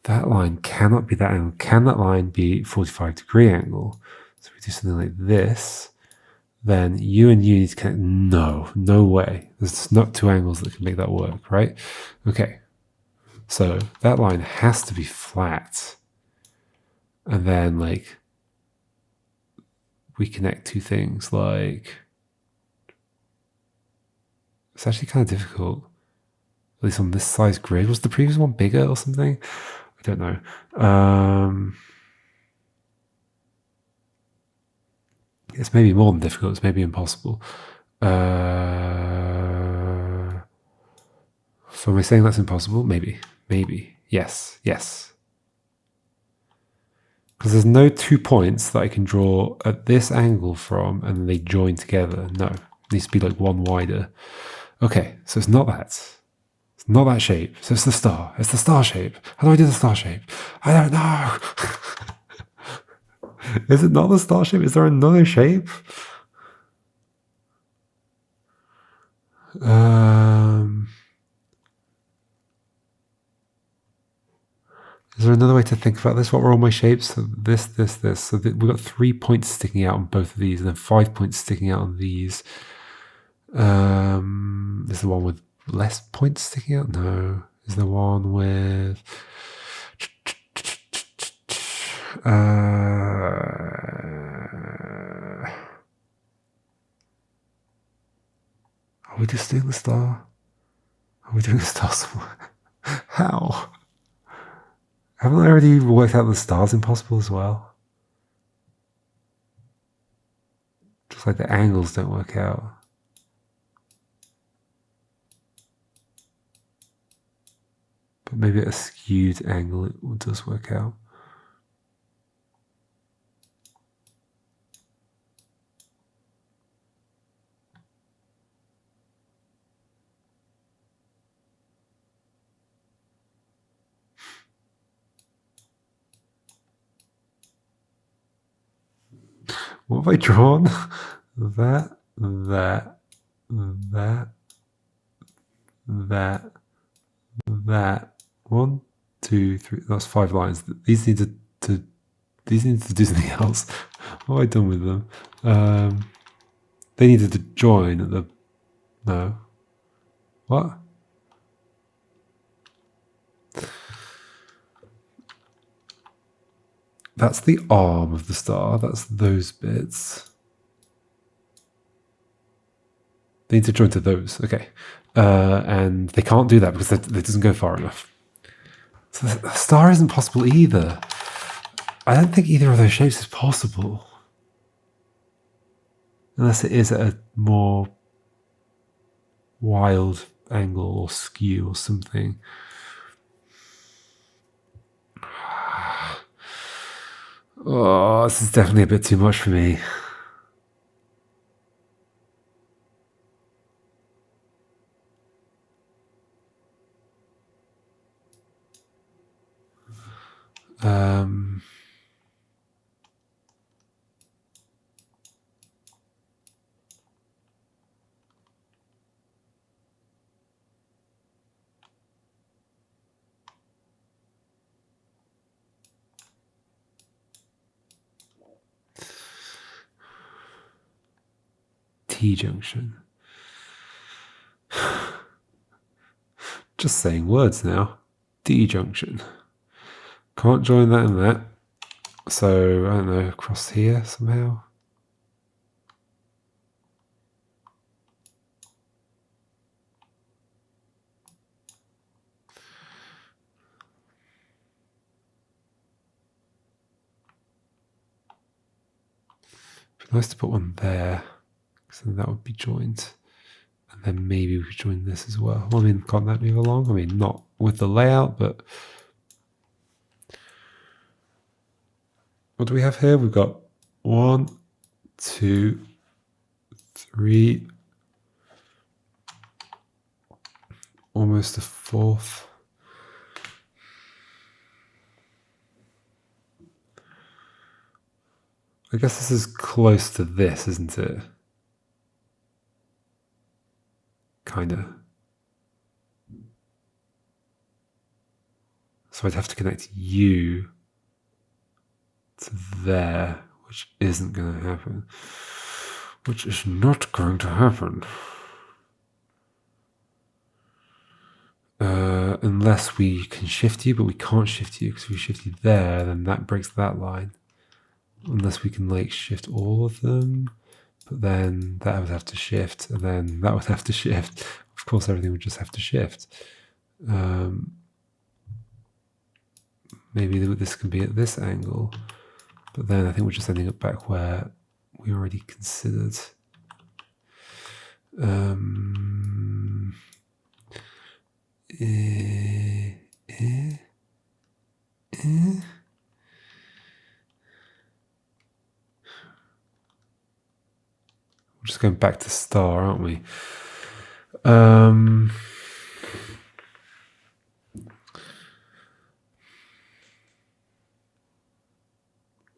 That line cannot be that angle. Can that line be 45-degree angle? So we do something like this. Then you and you need to connect. No, no way. There's not two angles that can make that work, right? Okay. So that line has to be flat. And then like we connect two things like, it's actually kind of difficult. At least on this size grid. Was the previous one bigger or something? I don't know. It's maybe more than difficult. It's maybe impossible. So am I saying that's impossible? Maybe. Maybe. Yes. Yes. Because there's no 2 points that I can draw at this angle from and then they join together. No. It needs to be like one wider. Okay. So it's not that. It's not that shape. So it's the star. It's the star shape. How do I do the star shape? I don't know. Is it not the star shape? Is there another shape? Is there another way to think about this? What were all my shapes? So this. So we've got 3 points sticking out on both of these, and then 5 points sticking out on these. Is the one with less points sticking out? No. Is the one with... Are we just doing the star? Are we doing the star somewhere? How? Haven't I already worked out the star's impossible as well? Just like the angles don't work out. But maybe at a skewed angle it does work out. What have I drawn? That. 1, 2, 3. That's 5 lines. These need to do something else. What have I done with them? They needed to join at the... No. What? That's the arm of the star. That's those bits. They need to join to those. Okay. And they can't do that because that doesn't go far enough. So the star isn't possible either. I don't think either of those shapes is possible. Unless it is at a more wild angle or skew or something. Oh, this is definitely a bit too much for me. T-junction. Just saying words now. D-junction. Can't join that and that. So, I don't know, across here somehow. It'd be nice to put one there, because then that would be joined. And then maybe we could join this as well. I mean, can't that move along? I mean, not with the layout, but... What do we have here? We've got 1, 2, 3, almost a 4th. I guess this is close to this, isn't it? Kinda. So I'd have to connect you to there, which isn't going to happen. Which is not going to happen. Unless we can shift you, but we can't shift you, because if we shift you there, then that breaks that line. Unless we can like shift all of them, but then that would have to shift, and then that would have to shift. Of course, everything would just have to shift. Maybe this can be at this angle, but then I think we're just ending up back where we already considered. We're just going back to star, aren't we?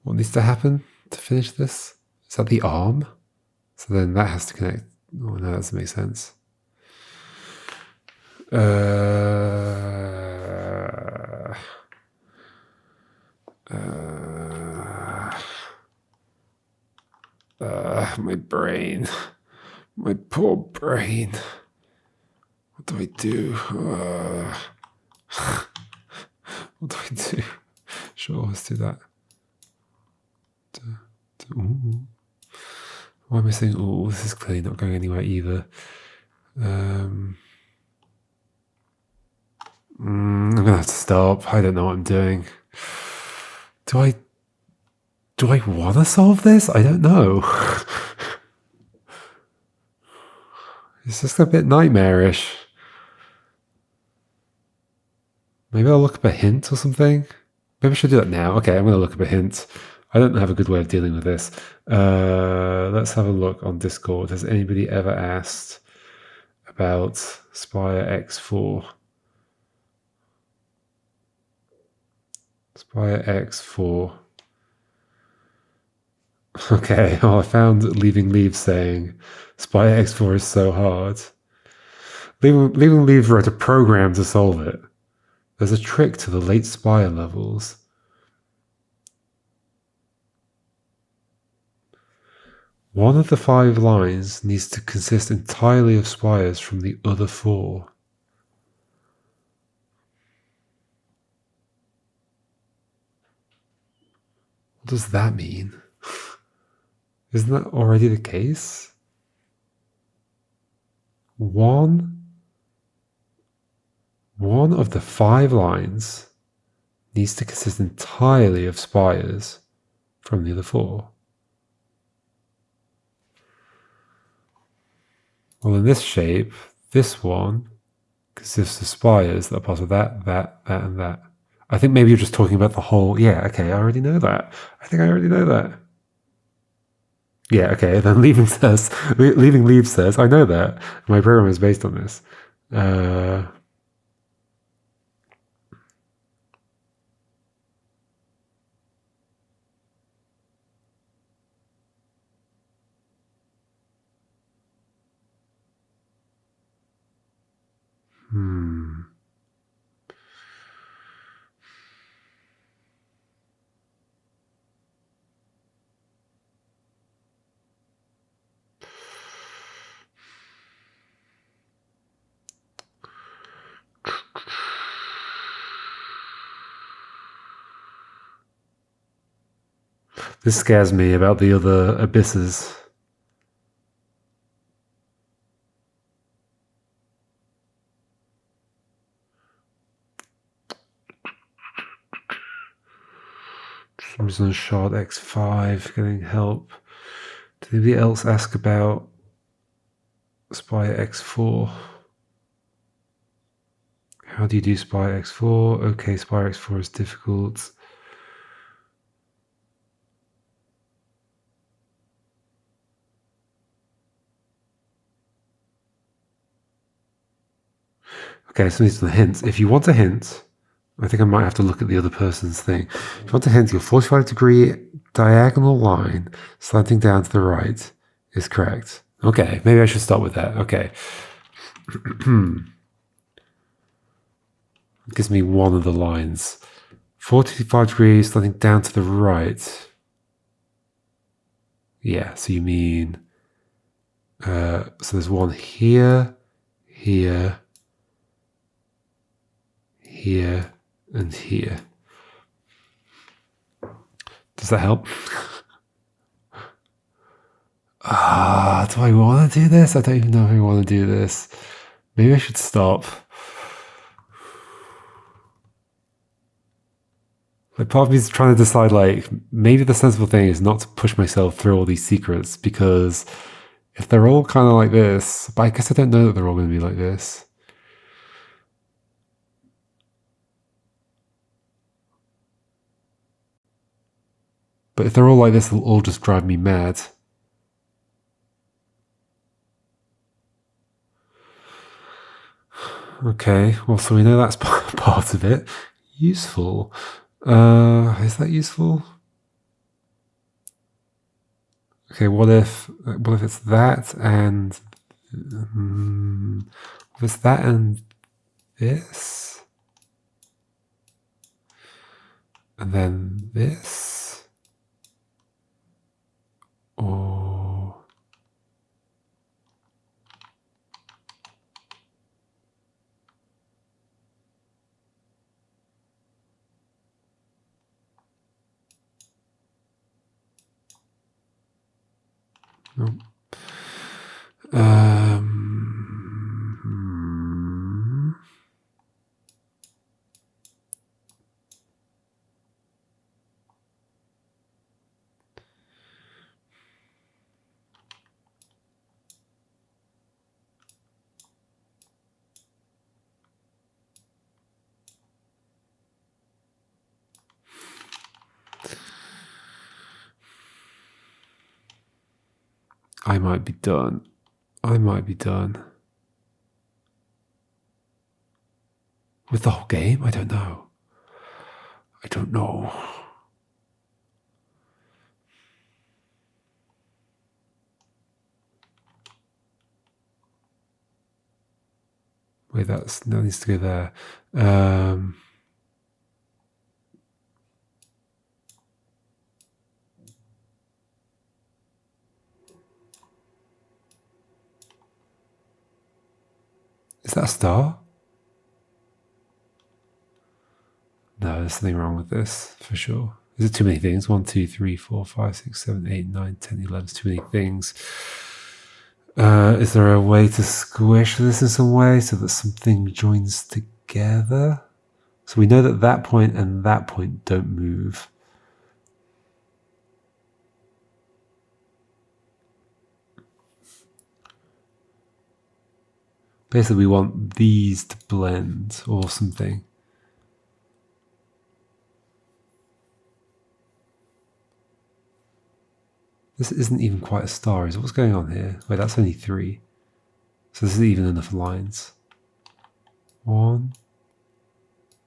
What needs to happen to finish this? Is that the arm? So then that has to connect. Oh, no, that doesn't make sense. My brain. My poor brain. What do I do? What do I do? Sure, let's do that. Ooh. Why am I saying, oh, this is clearly not going anywhere either. I'm going to have to stop. I don't know what I'm doing. Do I want to solve this? I don't know. It's just a bit nightmarish. Maybe I'll look up a hint or something. Maybe I should do that now. Okay, I'm going to look up a hint. I don't have a good way of dealing with this. Let's have a look on Discord. Has anybody ever asked about Spire X4? Spire X4. Okay, well, I found Leaving Leaves saying Spire X4 is so hard. Leaving Leaves wrote a program to solve it. There's a trick to the late Spire levels. One of the 5 lines needs to consist entirely of spires from the other 4. What does that mean? Isn't that already the case? One of the 5 lines needs to consist entirely of spires from the other 4. Well, in this shape, this one consists of spires that are part of that, and that. I think maybe you're just talking about the whole. Yeah, okay, I already know that. I think I already know that. Yeah, okay, then Leaving Leaves says, I know that. My program is based on this. This scares me about the other abysses. I'm just on shard X5, getting help. Did anybody else ask about Spire X4? How do you do Spire X4? Okay, Spire X4 is difficult. Okay, so these are the hints. If you want a hint, I think I might have to look at the other person's thing. If you want a hint, your 45-degree diagonal line slanting down to the right is correct. Okay, maybe I should start with that. Okay. It gives me one of the lines. 45 degrees slanting down to the right. Yeah, so you mean... so there's one here, here, here, and here. Does that help? Do I want to do this? I don't even know if I want to do this. Maybe I should stop. Like, part of me is trying to decide, like, maybe the sensible thing is not to push myself through all these secrets, because if they're all kind of like this, but I guess I don't know that they're all going to be like this. But if they're all like this, they'll all just drive me mad. Okay, well, so we know that's part of it. Useful. Is that useful? Okay, what if it's that and what if it's that and this? And then this? Or no. I might be done. I might be done. With the whole game? I don't know. I don't know. Wait, that needs to go there. Is that a star? No, there's something wrong with this, for sure. Is it too many things? 1, 2, 3, 4, 5, 6, 7, 8, 9, 10, 11. It's too many things. Is there a way to squish this in some way so that something joins together? So we know that that point and that point don't move. Basically, we want these to blend or something. This isn't even quite a star, is it? What's going on here? Wait, that's only 3. So this is even enough lines. 1,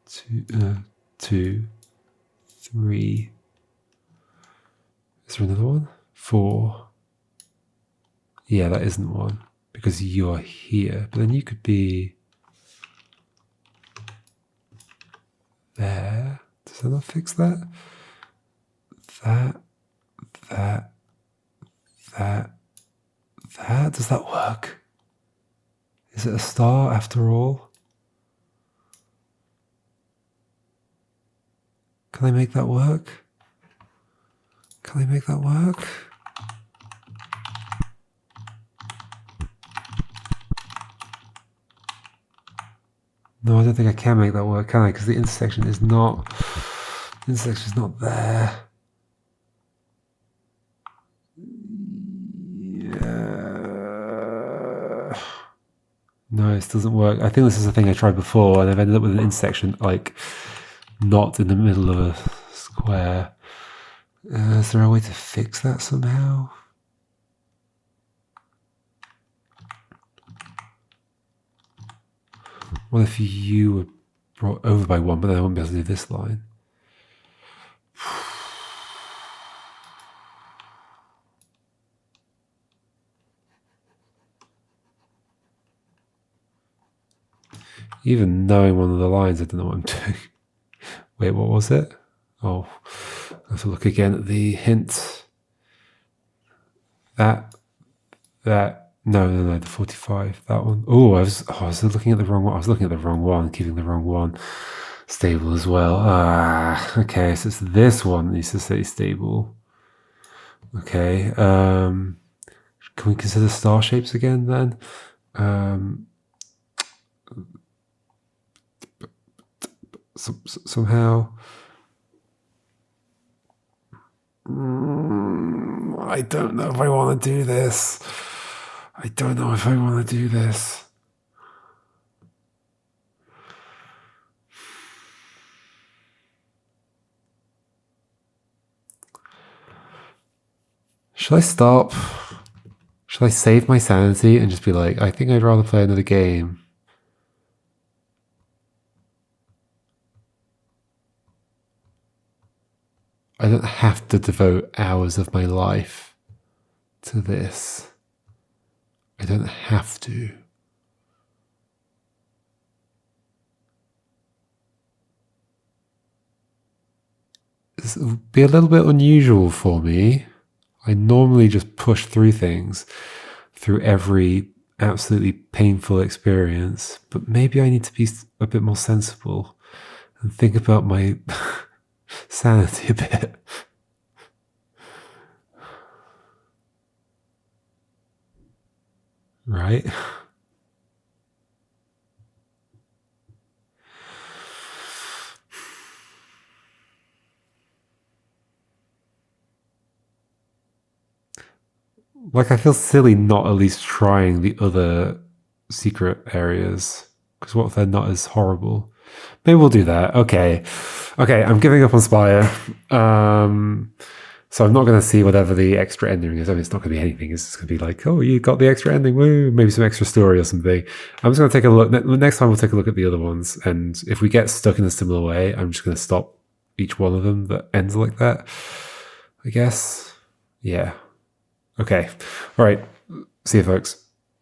2, 3. Is there another one? 4. Yeah, that isn't one because you're here. But then you could be there. Does that not fix that? That. Does that work? Is it a star after all? Can I make that work? Can I make that work? No, I don't think I can make that work, can I? Because the intersection is not there. No, this doesn't work. I think this is a thing I tried before, and I've ended up with an intersection like not in the middle of a square. Is there a way to fix that somehow? What if you were brought over by 1, but then I wouldn't be able to do this line? Even knowing one of the lines, I don't know what I'm doing. Wait, what was it? Oh, I have to look again at the hint. That, no, the 45, that one. Oh, I was looking at the wrong one. I was looking at the wrong one, keeping the wrong one stable as well. Okay, so it's this one that needs to stay stable. Okay, can we consider star shapes again then? Somehow. I don't know if I want to do this. I don't know if I want to do this. Should I stop? Should I save my sanity and just be like, I think I'd rather play another game? I don't have to devote hours of my life to this. I don't have to. This will be a little bit unusual for me. I normally just push through things, through every absolutely painful experience, but maybe I need to be a bit more sensible and think about my sanity a bit. Right? Like, I feel silly not at least trying the other secret areas. Because what if they're not as horrible? Maybe we'll do that. Okay. Okay, I'm giving up on Spire. So I'm not going to see whatever the extra ending is. I mean, it's not going to be anything. It's just going to be like, oh, you got the extra ending. Woo. Maybe some extra story or something. I'm just going to take a look. Next time we'll take a look at the other ones. And if we get stuck in a similar way, I'm just going to stop each one of them that ends like that. I guess. Yeah. Okay. All right. See you, folks.